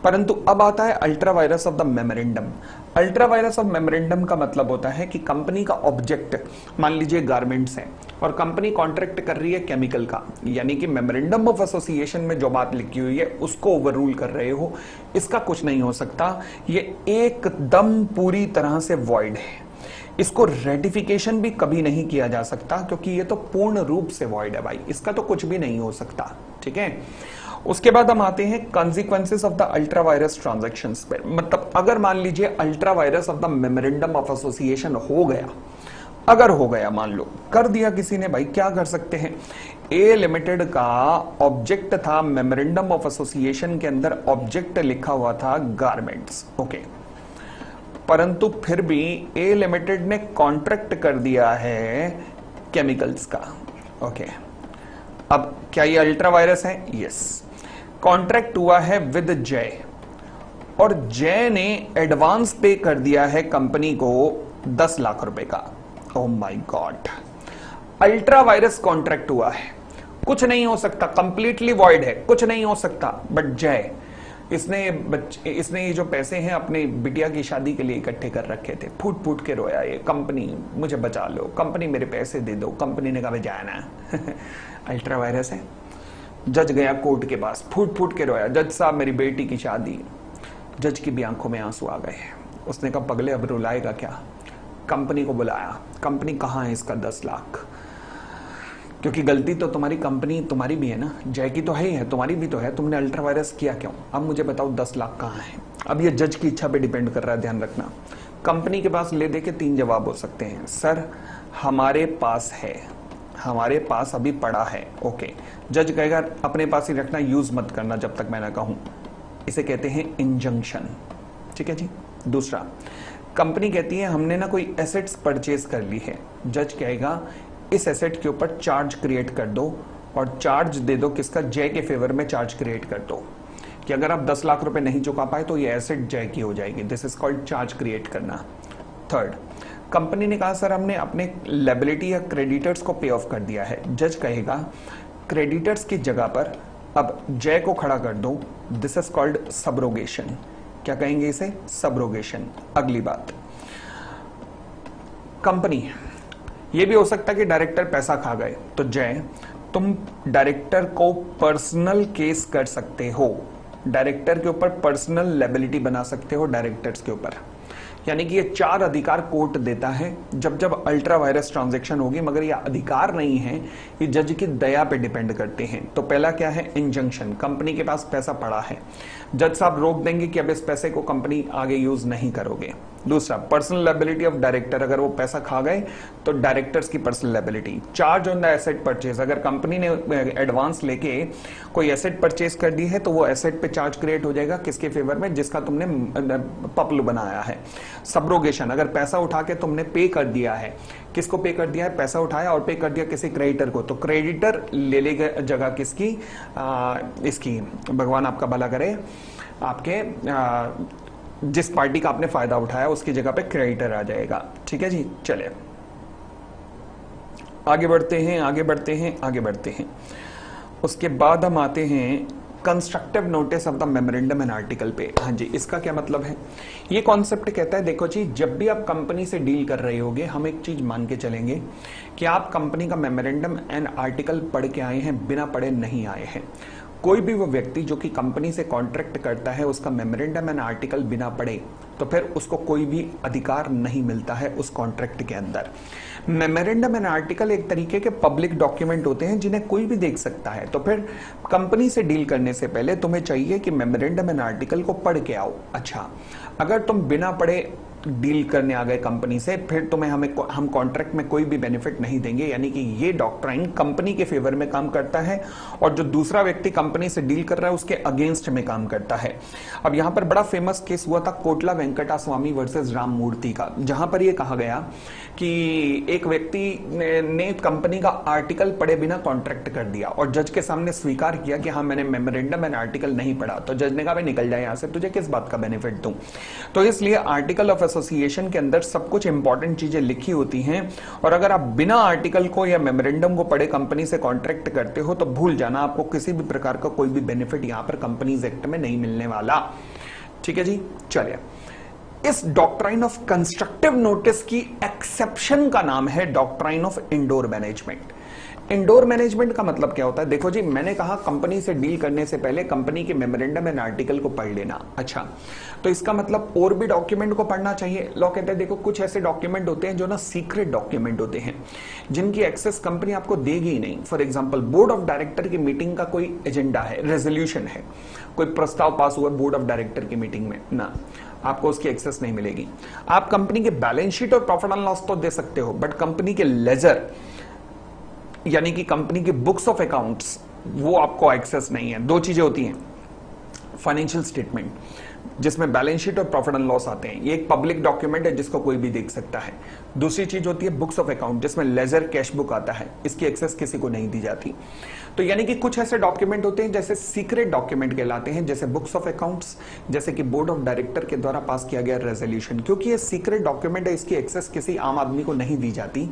परंतु अब आता है ultra vires of the memorandum. Ultra vires of memorandum का मतलब होता है कि कंपनी का ऑब्जेक्ट, मान लीजिए गारमेंट्स है और कंपनी कॉन्ट्रैक्ट कर रही है केमिकल का, यानी कि मेमोरेंडम ऑफ एसोसिएशन में जो बात लिखी हुई है उसको ओवररूल कर रहे हो, इसका कुछ नहीं हो सकता। ये एकदम पूरी तरह से वॉइड है, इसको रेटिफिकेशन भी कभी नहीं किया जा सकता क्योंकि ये तो पूर्ण रूप से वॉइड है भाई, इसका तो कुछ भी नहीं हो सकता। ठीक है, उसके बाद हम आते हैं consequences of the ultra vires transactions पे। मतलब अगर मान लीजिए ultra vires of the memorandum of association हो गया, अगर हो गया, मान लो कर दिया किसी ने, भाई क्या कर सकते हैं? ए लिमिटेड का ऑब्जेक्ट था मेमोरेंडम ऑफ एसोसिएशन के अंदर, ऑब्जेक्ट लिखा हुआ था गारमेंट्स। ओके, परंतु फिर भी ए लिमिटेड ने कॉन्ट्रैक्ट कर दिया है केमिकल्स का। ओके, अब क्या ये अल्ट्रा वायरस है? यस। कॉन्ट्रैक्ट हुआ है विद जय, और जय ने एडवांस पे कर दिया है कंपनी को 10 लाख रुपए का। Oh my God, ultra vires contract हुआ है, कुछ नहीं हो सकता, कंप्लीटली वॉइड है, कुछ नहीं हो सकता। बट जय, इसने ये जो पैसे हैं अपने बिटिया की शादी के लिए इकट्ठे कर रखे थे, फूट फूट के रोया, ये कंपनी मुझे बचा लो, कंपनी मेरे पैसे दे दो। कंपनी ने कहा जाना अल्ट्रा वायरस है। जज गया कोर्ट के पास, फूट फूट के रोया, जज साहब मेरी बेटी की शादी। जज की भी आंखों में आंसू आ गए। उसने कहा पगले अब रुलाएगा क्या? कंपनी को बुलाया, कंपनी कहाँ है इसका 10 लाख? क्योंकि गलती तो तुम्हारी, कंपनी तुम्हारी भी है ना, जय की तो है ही है, तुम्हारी भी तो है, तुमने अल्ट्रा वायरस किया क्यों? अब मुझे बताओ 10 लाख कहाँ है? अब ये जज की इच्छा पे डिपेंड कर रहा है, ध्यान रखना। कंपनी के पास ले दे के 3 जवाब हो सकते हैं, सर हमारे पास है, हमारे पास अभी पड़ा है। ओके, जज कहेगा अपने पास ही रखना, यूज मत करना जब तक मैं ना कहूं। इसे कहते हैं इंजंक्शन। ठीक है जी। दूसरा, कंपनी कहती है हमने ना कोई एसेट्स परचेज कर ली है, जज कहेगा इस एसेट के ऊपर चार्ज क्रिएट कर दो, और चार्ज दे दो किसका? जय के फेवर में चार्ज क्रिएट कर दो कि अगर आप 10 लाख रुपए नहीं चुका पाए तो ये एसेट जय की हो जाएगी। This is called charge create करना। थर्ड, कंपनी ने कहा सर हमने अपने लायबिलिटी या क्रेडिटर्स को पे ऑफ कर दिया है, जज कहेगा क्रेडिटर्स की जगह पर अब जय को खड़ा कर दो। This is called subrogation. क्या कहेंगे इसे? सब्रोगेशन। अगली बात, कंपनी, ये भी हो सकता है कि डायरेक्टर पैसा खा गए, तो जय तुम डायरेक्टर को पर्सनल केस कर सकते हो, डायरेक्टर के ऊपर पर्सनल लायबिलिटी बना सकते हो डायरेक्टर्स के ऊपर। यानी कि ये 4 अधिकार कोर्ट देता है जब जब अल्ट्रा वायरस ट्रांजैक्शन होगी, मगर ये अधिकार नहीं है, ये जज की दया पे डिपेंड करते हैं। तो पहला क्या है? इंजंक्शन। कंपनी के पास पैसा पड़ा है, जज साहब रोक देंगे कि अब इस पैसे को कंपनी आगे यूज नहीं करोगे। दूसरा, पर्सनल लायबिलिटी ऑफ डायरेक्टर, अगर वो पैसा खा गए तो डायरेक्टर्स की personal liability. Charge on the asset purchase, अगर कंपनी ने एडवांस लेके कोई एसेट परचेज कर दी है तो वो एसेट पे चार्ज क्रिएट हो जाएगा, किसके फेवर में? जिसका तुमने पपलू बनाया है। सब्रोगेशन, अगर पैसा उठा के तुमने पे कर दिया है, किसको पे कर दिया है? पैसा उठाया और पे कर दिया किसी क्रेडिटर को, तो क्रेडिटर ले लेगा जगह किसकी? इसकी, भगवान आपका भला करे, आपके जिस पार्टी का आपने फायदा उठाया उसकी जगह पे क्रेडिटर आ जाएगा। ठीक है जी, चले आगे बढ़ते हैं, आगे बढ़ते हैं, आगे बढ़ते हैं। उसके बाद हम आते हैं constructive notice of the memorandum and article पे। हाँ जी, इसका क्या मतलब है? ये कॉन्सेप्ट कहता है, देखो जी, जब भी आप कंपनी से डील कर रहे होगे, हम एक चीज मान के चलेंगे कि आप कंपनी का मेमोरेंडम एंड आर्टिकल पढ़ के आए हैं, बिना पढ़े नहीं आए हैं। कोई भी वो व्यक्ति जो कि कंपनी से कॉन्ट्रैक्ट करता है, उसका मेमोरेंडम एंड आर्टिकल बिना पढ़े, तो फिर उसको कोई भी अधिकार नहीं मिलता है उस कॉन्ट्रैक्ट के अंदर। मेमोरेंडम एंड आर्टिकल एक तरीके के पब्लिक डॉक्यूमेंट होते हैं जिन्हें कोई भी देख सकता है। तो फिर कंपनी से डील करने से पहले तुम्हें चाहिए कि मेमोरेंडम एंड आर्टिकल को पढ़ के आओ। अच्छा, अगर तुम बिना पढ़े डील करने आ गए कंपनी से, फिर तुम्हें हम कॉन्ट्रैक्ट में कोई भी बेनिफिट नहीं देंगे। यानी कि ये डॉक्ट्राइन कंपनी के फेवर में काम करता है और जो दूसरा व्यक्ति कंपनी से डील कर रहा है उसके अगेंस्ट में काम करता है। अब यहां पर बड़ा फेमस केस हुआ था कोटला वेंकटा स्वामी वर्सेस राम मूर्ति का, जहां पर यह कहा गया कि एक व्यक्ति ने कंपनी का आर्टिकल पढ़े बिना कॉन्ट्रैक्ट कर दिया और जज के सामने स्वीकार किया कि हाँ, मैंने मेमोरेंडम एंड आर्टिकल नहीं पढ़ा। तो जज ने कहा भाई निकल जाए यहां से, तुझे किस बात का बेनिफिट दूं। तो इसलिए आर्टिकल ऑफ एसोसिएशन के अंदर सब कुछ इंपॉर्टेंट चीजें लिखी होती हैं, और अगर आप बिना आर्टिकल को या मेमोरेंडम को पढ़े कंपनी से कॉन्ट्रैक्ट करते हो तो भूल जाना, आपको किसी भी प्रकार का कोई भी बेनिफिट यहां पर कंपनीज एक्ट में नहीं मिलने वाला। ठीक है जी, चलिए। इस डॉक्ट्राइन ऑफ कंस्ट्रक्टिव नोटिस की एक्सेप्शन का नाम है doctrine of indoor management. Indoor management का मतलब क्या होता है? देखो जी, मैंने कहा कंपनी से डील करने से पहले कंपनी के मेमोरेंडम एंड आर्टिकल को पढ़ लेना। अच्छा, तो इसका मतलब और भी डॉक्यूमेंट को पढ़ना चाहिए। लॉ कहते हैं देखो, कुछ ऐसे डॉक्यूमेंट होते हैं जो ना सीक्रेट डॉक्यूमेंट होते हैं, जिनकी एक्सेस कंपनी आपको देगी ही नहीं। For example, board of director की मीटिंग का कोई एजेंडा है, रेजोल्यूशन है, कोई प्रस्ताव पास हुआ बोर्ड ऑफ डायरेक्टर की मीटिंग में, ना, आपको उसकी एक्सेस नहीं मिलेगी। आप कंपनी के बैलेंस शीट और प्रॉफिट एंड लॉस तो दे सकते हो, बट कंपनी के लेजर यानी कि कंपनी की बुक्स ऑफ अकाउंट्स, वो आपको एक्सेस नहीं है। दो चीजें होती हैं, फाइनेंशियल स्टेटमेंट जिसमें बैलेंस शीट और प्रॉफिट एंड लॉस आते हैं, ये एक पब्लिक डॉक्यूमेंट है जिसको कोई भी देख सकता है। दूसरी चीज होती है बुक्स ऑफ अकाउंट, जिसमें लेजर कैश बुक आता है, इसकी एक्सेस किसी को नहीं दी जाती। तो यानी कि कुछ ऐसे डॉक्यूमेंट होते हैं जैसे सीक्रेट डॉक्यूमेंट कहलाते हैं, जैसे बुक्स ऑफ अकाउंट्स, जैसे कि बोर्ड ऑफ डायरेक्टर के द्वारा पास किया गया रेजोल्यूशन। क्योंकि ये सीक्रेट डॉक्यूमेंट है, इसकी एक्सेस किसी आम आदमी को नहीं दी जाती।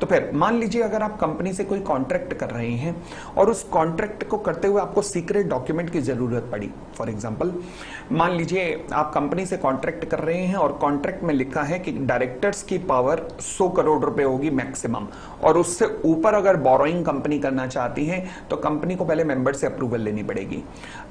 तो फिर मान लीजिए अगर आप कंपनी से कोई कॉन्ट्रैक्ट कर रहे हैं और उस कॉन्ट्रैक्ट को करते हुए आपको सीक्रेट डॉक्यूमेंट की जरूरत पड़ी। फॉर एग्जाम्पल, मान लीजिए आप कंपनी से कॉन्ट्रैक्ट कर रहे हैं और कॉन्ट्रैक्ट में लिखा है कि डायरेक्टर्स की पावर 100 करोड़ रुपए होगी मैक्सिमम, और उससे ऊपर अगर बोरोइंग कंपनी करना चाहती है तो कंपनी को पहले मेंबर से अप्रूवल लेनी पड़ेगी।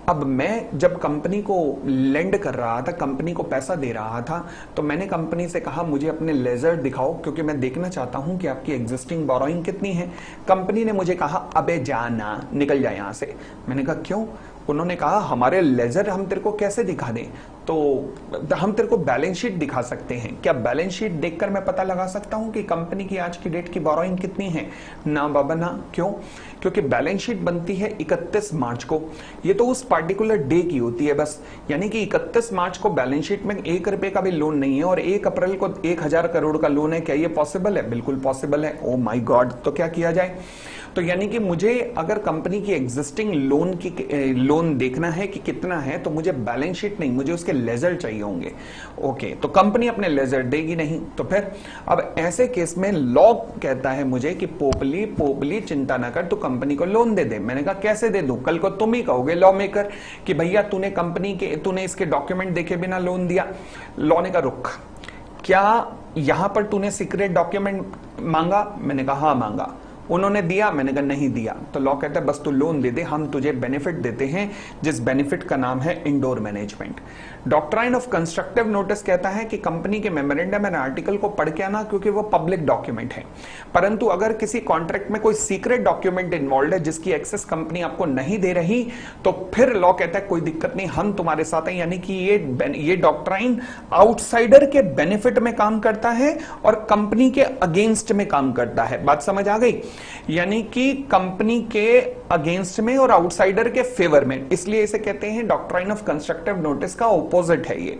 अब मैं जब कंपनी को लेंड कर रहा था, कंपनी को पैसा दे रहा था, तो मैंने कंपनी से कहा मुझे अपने लेजर दिखाओ क्योंकि मैं देखना चाहता हूं कि आपकी एग्जिस्टिंग बोरोइंग कितनी है। कंपनी ने मुझे कहा अबे जाना, निकल जाए यहां से। मैंने कहा क्यों? उन्होंने कहा हमारे लेजर हम तेरे को कैसे दिखा दें, तो हम तेरे को बैलेंस शीट दिखा सकते हैं। क्या बैलेंस शीट देखकर मैं पता लगा सकता हूं कि कंपनी की आज की डेट की बोरोइंग कितनी है? ना बाबा ना। क्यों? क्योंकि बैलेंस शीट बनती है 31 मार्च को, ये तो उस पार्टिकुलर डे की होती है बस। यानी कि 31 मार्च को बैलेंस शीट में 1 रुपए का भी लोन नहीं है और 1 अप्रैल को 1000 करोड़ का लोन है। क्या ये पॉसिबल है? बिल्कुल पॉसिबल है। ओ माय गॉड, तो क्या किया जाए? तो यानी कि मुझे अगर कंपनी की एग्जिस्टिंग लोन देखना है कि कितना है, तो मुझे बैलेंस शीट नहीं, मुझे उसके लेजर चाहिए होंगे। ओके, तो कंपनी अपने लेजर देगी नहीं, तो फिर अब ऐसे केस में लॉ कहता है मुझे कि पोपली पोपली चिंता ना कर, तू कंपनी को लोन दे दे। मैंने कहा कैसे दे दूं? कल को तुम ही कहोगे लॉ मेकर कि भैया तूने इसके डॉक्यूमेंट देखे बिना लोन दिया। लॉ ने कहा रुक, क्या यहां पर तूने सीक्रेट डॉक्यूमेंट मांगा? मैंने कहा हाँ मांगा। उन्होंने दिया? मैंने कहा नहीं दिया। तो लॉ कहता है बस तू लोन दे दे, हम तुझे बेनिफिट देते हैं, जिस बेनिफिट का नाम है indoor management. Doctrine of constructive notice कहता है कि कंपनी के मेमोरेंडम एंड आर्टिकल को पढ़ के आना, क्योंकि वो पब्लिक डॉक्यूमेंट है। परंतु अगर किसी कॉन्ट्रैक्ट में कोई सीक्रेट डॉक्यूमेंट इन्वॉल्व है जिसकी एक्सेस कंपनी आपको नहीं दे रही, तो फिर लॉ कहता है कोई दिक्कत नहीं, हम तुम्हारे साथ हैं। यानी कि ये डॉक्ट्राइन आउटसाइडर के बेनिफिट में काम करता है और कंपनी के अगेंस्ट में काम करता है। बात समझ आ गई? यानी कि कंपनी के अगेंस्ट में और आउटसाइडर के फेवर में, इसलिए इसे कहते हैं डॉक्ट्राइन ऑफ कंस्ट्रक्टिव नोटिस का ऑपोजिट है ये।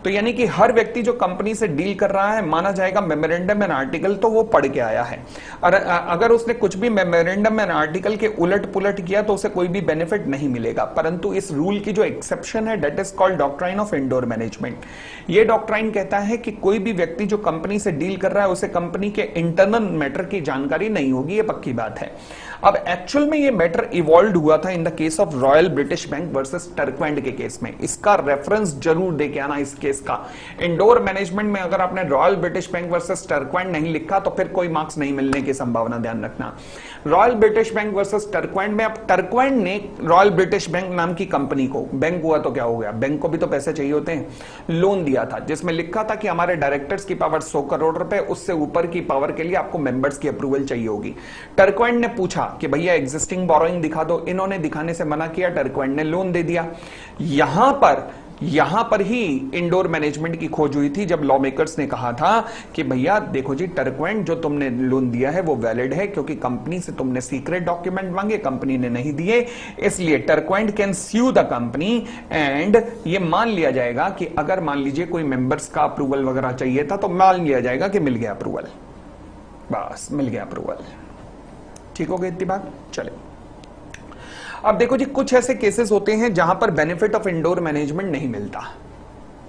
तो यानी कि हर व्यक्ति जो कंपनी से डील कर रहा है, माना जाएगा मेमोरेंडम एंड आर्टिकल तो वो पढ़ के आया है, और अगर उसने कुछ भी मेमोरेंडम एंड आर्टिकल के उलट पुलट किया तो उसे कोई भी बेनिफिट नहीं मिलेगा। परंतु इस रूल की जो एक्सेप्शन है, that is called doctrine of indoor management. ये डॉक्ट्राइन कहता है कि कोई भी व्यक्ति जो कंपनी से डील कर रहा है उसे कंपनी के इंटरनल मैटर की जानकारी नहीं होगी, ये पक्की बात है। अब एक्चुअल में ये मैटर इवॉल्व हुआ था in the case of Royal British Bank versus Turquand के केस में। इसका रेफरेंस जरूर दे के आना इस केस का। इंडोर मैनेजमेंट में अगर आपने रॉयल ब्रिटिश बैंक वर्सेस टर्कवैंड नहीं लिखा तो फिर कोई मार्क्स नहीं मिलने की संभावना, ध्यान रखना। रॉयल ब्रिटिश बैंक वर्सेस टर्कवैंड में अब टर्कवैंड ने रॉयल ब्रिटिश बैंक नाम की कंपनी को, बैंक हुआ तो क्या हो गया, बैंक को भी तो पैसे चाहिए होते हैं, लोन दिया था जिसमें लिखा था कि हमारे डायरेक्टर्स की पावर 100 करोड़ रुपए, उससे ऊपर की पावर के लिए आपको मेंबर्स की अप्रूवल चाहिए होगी। टर्कवैंड ने पूछा कि भैया एग्जिस्टिंग बोरोइंग दिखा दो, इन्होंने दिखाने से मना किया, टर्कवैंड ने लोन दे दिया। यहां पर ही इंडोर मैनेजमेंट की खोज हुई थी, जब लॉ मेकर्स ने कहा था कि भैया देखो जी, टर्कवैंड जो तुमने लोन दिया है वो वैलिड है, क्योंकि कंपनी से तुमने सीक्रेट डॉक्यूमेंट मांगे, कंपनी ने नहीं दिए, इसलिए Turquand can sue the company. And ये मान लिया जाएगा कि अगर मान लीजिए कोई मेंबर्स का अप्रूवल वगैरह चाहिए था तो मान लिया जाएगा कि मिल गया अप्रूवल, बस मिल गया अप्रूवल। ठीक हो गई इतनी बात? चले अब देखो जी, कुछ ऐसे केसेस होते हैं जहां पर बेनिफिट ऑफ इंडोर मैनेजमेंट नहीं मिलता।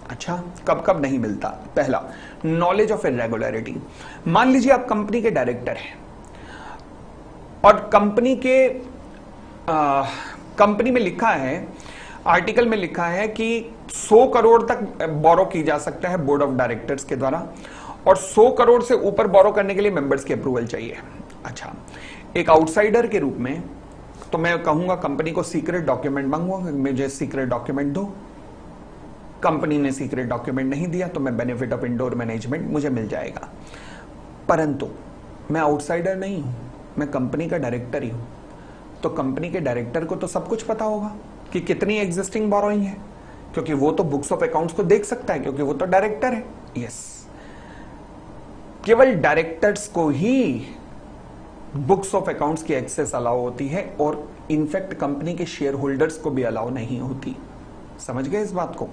अच्छा, कब कब नहीं मिलता? पहला, नॉलेज ऑफ इरेगुलरिटी। मान लीजिए आप कंपनी के डायरेक्टर हैं और कंपनी में लिखा है, आर्टिकल में लिखा है कि 100 करोड़ तक बोरो की जा सकता है बोर्ड ऑफ डायरेक्टर्स के द्वारा, और 100 करोड़ से ऊपर बोरो करने के लिए मेंबर्स की अप्रूवल चाहिए। अच्छा, एक आउटसाइडर के रूप में तो मैं कहूंगा कंपनी को सीक्रेट डॉक्यूमेंट मांगूंगा, मुझे सीक्रेट डॉक्यूमेंट दो। कंपनी ने सीक्रेट डॉक्यूमेंट नहीं दिया तो मैं बेनिफिट ऑफ इंडोर मैनेजमेंट मुझे मिल जाएगा। परंतु मैं आउटसाइडर नहीं हूं, मैं कंपनी का डायरेक्टर ही हूं, तो कंपनी के डायरेक्टर को तो सब कुछ पता होगा कि कितनी एग्जिस्टिंग बोरोइंग है, क्योंकि वो तो बुक्स ऑफ अकाउंट्स को देख सकता है, क्योंकि वो तो डायरेक्टर है। यस, केवल डायरेक्टर्स को ही बुक्स ऑफ अकाउंट्स की एक्सेस अलाउ होती है, और इनफैक्ट कंपनी के शेयर होल्डर्स को भी अलाउ नहीं होती। समझ गए इस बात को?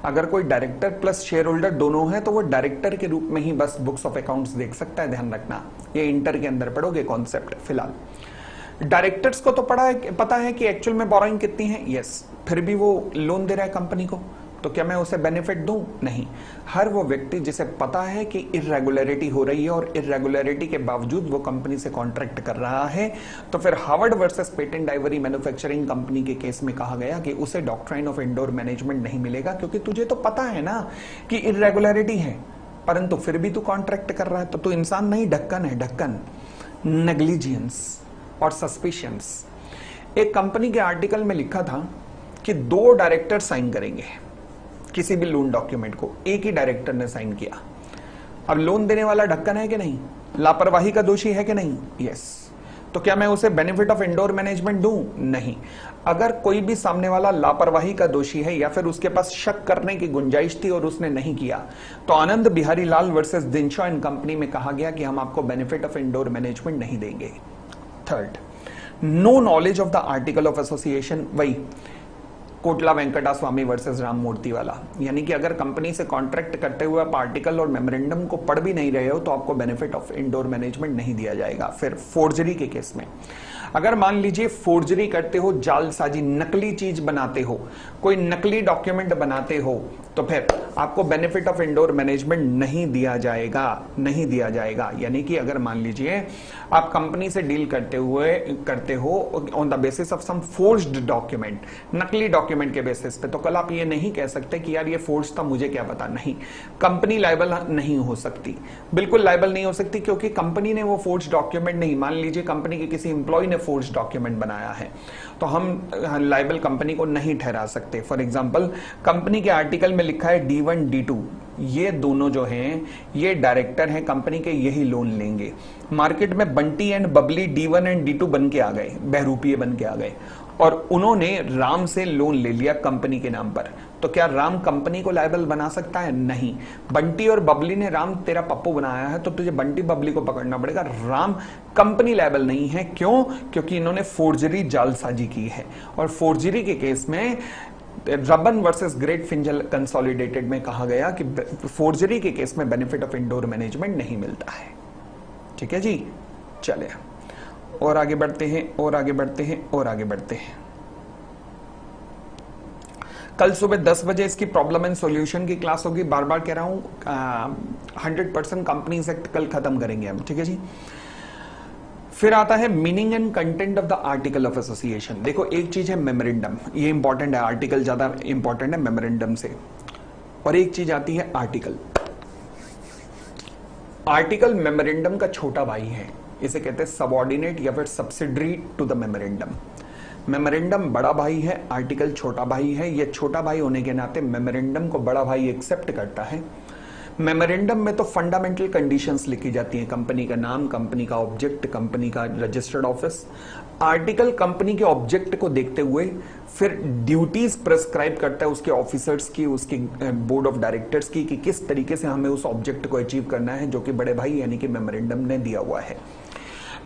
अगर कोई डायरेक्टर प्लस शेयर होल्डर दोनों है तो वो डायरेक्टर के रूप में ही बस बुक्स ऑफ अकाउंट्स देख सकता है, ध्यान रखना। ये इंटर के अंदर पढ़ोगे कॉन्सेप्ट। फिलहाल डायरेक्टर्स को तो पता है कि एक्चुअल में बोरोइंग कितनी है, यस, फिर भी वो लोन दे रहा है कंपनी को, तो क्या मैं उसे बेनिफिट दूं? नहीं। हर वो व्यक्ति जिसे पता है कि इरेगुलरिटी हो रही है और इरेगुलरिटी के बावजूद वो कंपनी से कॉन्ट्रैक्ट कर रहा है, तो फिर Harvard versus patent Ivory manufacturing company के केस में कहा गया कि उसे डॉक्ट्राइन ऑफ इंडोर मैनेजमेंट नहीं मिलेगा, क्योंकि तुझे तो पता है ना कि इरेगुलरिटी है, परंतु फिर भी तू कॉन्ट्रैक्ट कर रहा है, तो तू इंसान नहीं, ढक्कन है, ढक्कन। नेग्लिजेंस और सस्पिशंस। एक कंपनी के आर्टिकल में लिखा था कि 2 डायरेक्टर साइन करेंगे किसी भी लोन डॉक्यूमेंट को, एक ही डायरेक्टर ने साइन किया। अब लोन देने वाला ढक्कन है कि नहीं, लापरवाही का दोषी है कि नहीं? यस। तो क्या मैं उसे बेनिफिट ऑफ इंडोर मैनेजमेंट दूं? नहीं। अगर कोई भी सामने वाला लापरवाही का दोषी है या फिर उसके पास शक करने की गुंजाइश थी और उसने नहीं किया, तो आनंद बिहारी लाल वर्सेस दिनशॉ एंड कंपनी में कहा गया कि हम आपको बेनिफिट ऑफ इंडोर मैनेजमेंट नहीं देंगे। Third, no knowledge of the article of association. वही कोटला वेंकटा स्वामी वर्सेस राम मूर्ति वाला। यानी कि अगर कंपनी से कॉन्ट्रैक्ट करते हुए आप आर्टिकल और मेमोरेंडम को पढ़ भी नहीं रहे हो तो आपको बेनिफिट ऑफ इंडोर मैनेजमेंट नहीं दिया जाएगा। फिर फोर्जरी के केस में अगर मान लीजिए फोर्जरी करते हो, जालसाजी, नकली चीज बनाते हो, कोई नकली डॉक्यूमेंट बनाते हो, तो फिर आपको बेनिफिट ऑफ इंडोर मैनेजमेंट नहीं दिया जाएगा, नहीं दिया जाएगा। यानी कि अगर मान लीजिए आप कंपनी से डील करते हो on the basis of some forged document, नकली डॉक्यूमेंट के बेसिस पे, तो कल आप ये नहीं कह सकते कि यार ये फोर्ज था, मुझे क्या पता। नहीं, कंपनी लायबल नहीं हो सकती, बिल्कुल लायबल नहीं हो सकती, क्योंकि कंपनी ने वो फोर्ज डॉक्यूमेंट नहीं, मान लीजिए कंपनी के किसी इंप्लॉय ने फोर्ज डॉक्यूमेंट बनाया है तो हम लायबल कंपनी को नहीं ठहरा सकते। फॉर एग्जांपल कंपनी के आर्टिकल में लिखा है D1 D2, ये दोनों जो हैं ये डायरेक्टर हैं कंपनी के, यही लोन लेंगे। मार्केट में Bunty and Babli D1 and D2 बन के आ गए, बहरूपिये बन के आ गए, और उन्होंने राम से लोन ले लिया कंपनी के नाम पर, तो क्या राम कंपनी को लायबल बना सकता है? नहीं। बंटी और बबली ने राम तेरा पप्पू बनाया है तो तुझे बंटी बबली को पकड़ना पड़ेगा, राम कंपनी लायबल नहीं है। क्यों? क्योंकि इन्होंने फोर्जरी, जालसाजी की है। और फोर्जरी के केस में रबन वर्सेस ग्रेट फिंजल कंसोलिडेटेड में कहा गया कि फोर्जरी के केस में बेनिफिट ऑफ इंडोर मैनेजमेंट नहीं मिलता है। ठीक है जी, चले और आगे बढ़ते हैं, और आगे बढ़ते हैं, और आगे बढ़ते हैं। कल सुबह 10 बजे इसकी प्रॉब्लम एंड सॉल्यूशन की क्लास होगी। बार बार कह रहा हूं 100% कंपनीज एक्ट कल खत्म करेंगे हम। ठीक है जी। फिर आता है meaning and content of the article of association. देखो एक चीज है मेमोरेंडम, ये इंपॉर्टेंट है, आर्टिकल ज्यादा इंपॉर्टेंट है मेमोरेंडम से। और एक चीज आती है आर्टिकल। आर्टिकल मेमोरेंडम का छोटा भाई है, इसे कहते हैं सबऑर्डिनेट या फिर subsidiary to the memorandum. Memorandum बड़ा भाई है, आर्टिकल छोटा भाई है। ये छोटा भाई होने के नाते मेमोरेंडम को बड़ा भाई एक्सेप्ट करता है। मेमोरेंडम में तो फंडामेंटल कंडीशंस लिखी जाती हैं, कंपनी का नाम, कंपनी का ऑब्जेक्ट, कंपनी का रजिस्टर्ड ऑफिस। आर्टिकल कंपनी के ऑब्जेक्ट को देखते हुए फिर ड्यूटीज प्रेस्क्राइब करता है उसके ऑफिसर्स की, उसके बोर्ड ऑफ डायरेक्टर्स की, कि किस तरीके से हमें उस ऑब्जेक्ट को अचीव करना है, जो कि बड़े भाई यानी कि मेमोरेंडम ने दिया हुआ है।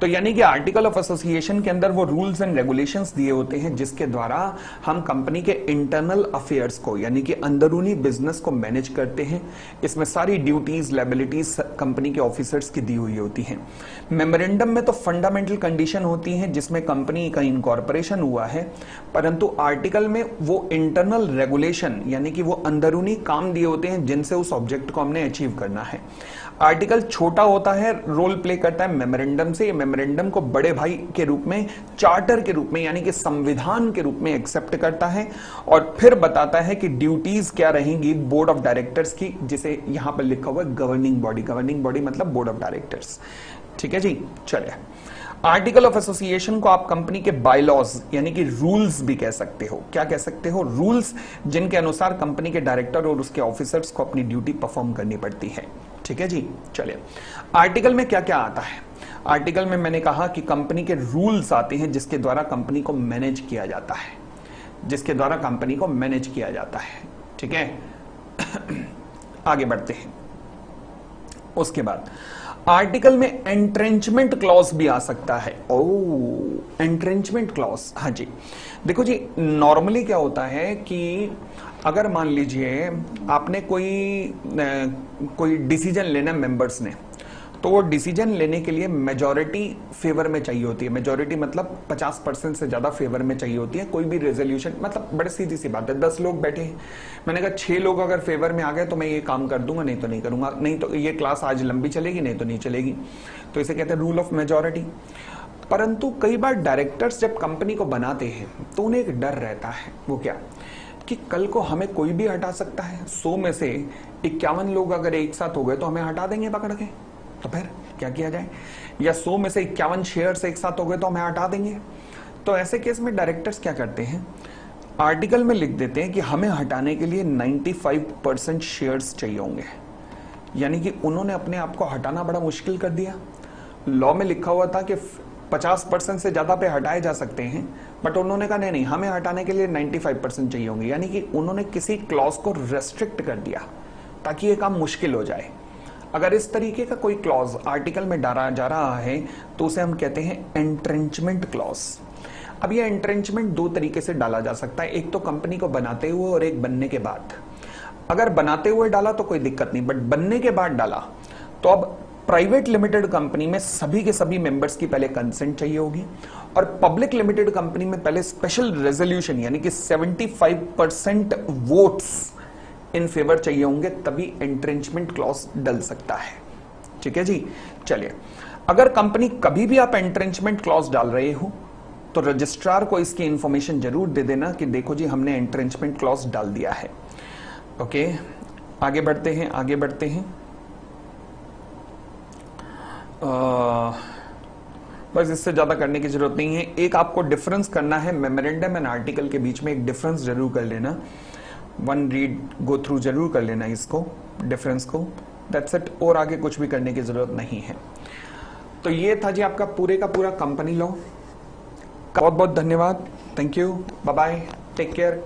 तो यानी कि आर्टिकल ऑफ एसोसिएशन के अंदर वो रूल्स एंड रेगुलेशंस दिए होते हैं जिसके द्वारा हम कंपनी के इंटरनल अफेयर्स को यानी कि अंदरूनी बिजनेस को मैनेज करते हैं। इसमें सारी ड्यूटीज, लायबिलिटीज कंपनी के ऑफिसर्स की दी हुई होती हैं। मेमोरेंडम में तो फंडामेंटल कंडीशन होती हैं जिसमें कंपनी का इनकॉर्पोरेशन हुआ है, परंतु आर्टिकल में वो इंटरनल रेगुलेशन यानी कि वो अंदरूनी काम दिए होते हैं जिनसे उस ऑब्जेक्ट को हमने अचीव करना है। आर्टिकल छोटा होता है, रोल प्ले करता है मेमोरेंडम से। मेमोरेंडम को बड़े भाई के रूप में, चार्टर के रूप में यानी कि संविधान के रूप में एक्सेप्ट करता है और फिर बताता है कि ड्यूटीज क्या रहेंगी बोर्ड ऑफ डायरेक्टर्स की, जिसे यहां पर लिखा हुआ है गवर्निंग बॉडी। गवर्निंग बॉडी मतलब बोर्ड ऑफ डायरेक्टर्स। ठीक है जी, चलिए। आर्टिकल ऑफ एसोसिएशन को आप कंपनी के बायलॉज यानी कि रूल्स भी कह सकते हो। क्या कह सकते हो? रूल्स जिनके अनुसार कंपनी के डायरेक्टर और उसके ऑफिसर्स को अपनी ड्यूटी परफॉर्म करनी पड़ती है। ठीक है जी, चलिए। आर्टिकल में क्या क्या आता है? आर्टिकल में मैंने कहा कि कंपनी के रूल्स आते हैं जिसके द्वारा कंपनी को मैनेज किया जाता है, जिसके द्वारा कंपनी को मैनेज किया जाता है। ठीक है, आगे बढ़ते हैं। उसके बाद आर्टिकल में एंट्रेंचमेंट क्लॉज भी आ सकता है। ओ, एंट्रेंचमेंट क्लॉज, हाँ जी। देखो जी, नॉर्मली क्या होता है कि अगर मान लीजिए आपने कोई डिसीजन लेना मेंबर्स ने, तो वो डिसीजन लेने के लिए मेजॉरिटी फेवर में चाहिए होती है। मेजॉरिटी मतलब 50% से ज्यादा फेवर में चाहिए होती है। कोई भी रेजोल्यूशन, मतलब बड़ी सीधी सी बात है, 10 लोग बैठे हैं, मैंने कहा 6 लोग अगर फेवर में आ गए तो मैं ये काम कर दूंगा, नहीं तो नहीं करूंगा, नहीं तो ये क्लास आज लंबी चलेगी, नहीं तो नहीं चलेगी। तो इसे कहते हैं रूल ऑफ मेजॉरिटी। परंतु कई बार डायरेक्टर्स जब कंपनी को बनाते हैं तो उन्हें एक डर रहता है। वो क्या? कि कल को हमें कोई भी हटा सकता है। 100 में से 51 लोग अगर एक साथ हो गए तो हमें हटा देंगे पकड़ के, तो फिर क्या किया जाए? या 100 में से 51 शेयर्स एक साथ हो गए तो हमें हटा देंगे। तो ऐसे केस में डायरेक्टर्स क्या करते हैं? आर्टिकल में लिख देते हैं कि हमें हटाने के लिए 95% शेयर्स चाहिए होंगे। यानी कि उन्होंने अपने आप को हटाना बड़ा मुश्किल कर दिया। लॉ में लिखा हुआ था कि 50% से ज्यादा पे हटाए जा सकते हैं, बट उन्होंने कहा नहीं, हमें हटाने के लिए 95% चाहिए होंगे। यानी कि उन्होंने किसी क्लॉज को रेस्ट्रिक्ट कर दिया ताकि ये काम मुश्किल हो जाए। अगर इस तरीके का कोई क्लॉज आर्टिकल में डाला जा रहा है तो उसे हम कहते हैं एंट्रेंचमेंट क्लॉज। अब ये एंट्रेंचमेंट दो तरीके से डाला जा सकता है, एक तो कंपनी को बनाते हुए और एक बनने के बाद। अगर बनाते हुए डाला तो कोई दिक्कत नहीं, बट बनने के बाद डाला तो अब प्राइवेट लिमिटेड कंपनी में सभी के सभी मेंबर्स की पहले कंसेंट चाहिए होगी, और पब्लिक लिमिटेड कंपनी में पहले स्पेशल रेजोल्यूशन यानी कि 75% वोट्स इन फेवर चाहिए होंगे, तभी एंट्रेंचमेंट क्लॉज डल सकता है। ठीक है जी। चलिए, अगर कंपनी कभी भी आप एंट्रेंचमेंट क्लॉज डाल रहे हो तो रजिस्ट्रार को इसकी इंफॉर्मेशन जरूर दे देना कि देखो जी हमने एंट्रेंचमेंट क्लॉज डाल दिया है। ओके, आगे बढ़ते हैं, आगे बढ़ते हैं। बस इससे ज्यादा करने की जरूरत नहीं है। एक आपको डिफरेंस करना है मेमोरेंडम एंड आर्टिकल के बीच में, एक डिफरेंस जरूर कर लेना, वन रीड गो थ्रू जरूर कर लेना इसको, डिफरेंस को। दैट्स इट, और आगे कुछ भी करने की जरूरत नहीं है। तो ये था जी आपका पूरे का पूरा कंपनी लॉ। बहुत बहुत धन्यवाद, thank you, bye bye, take care.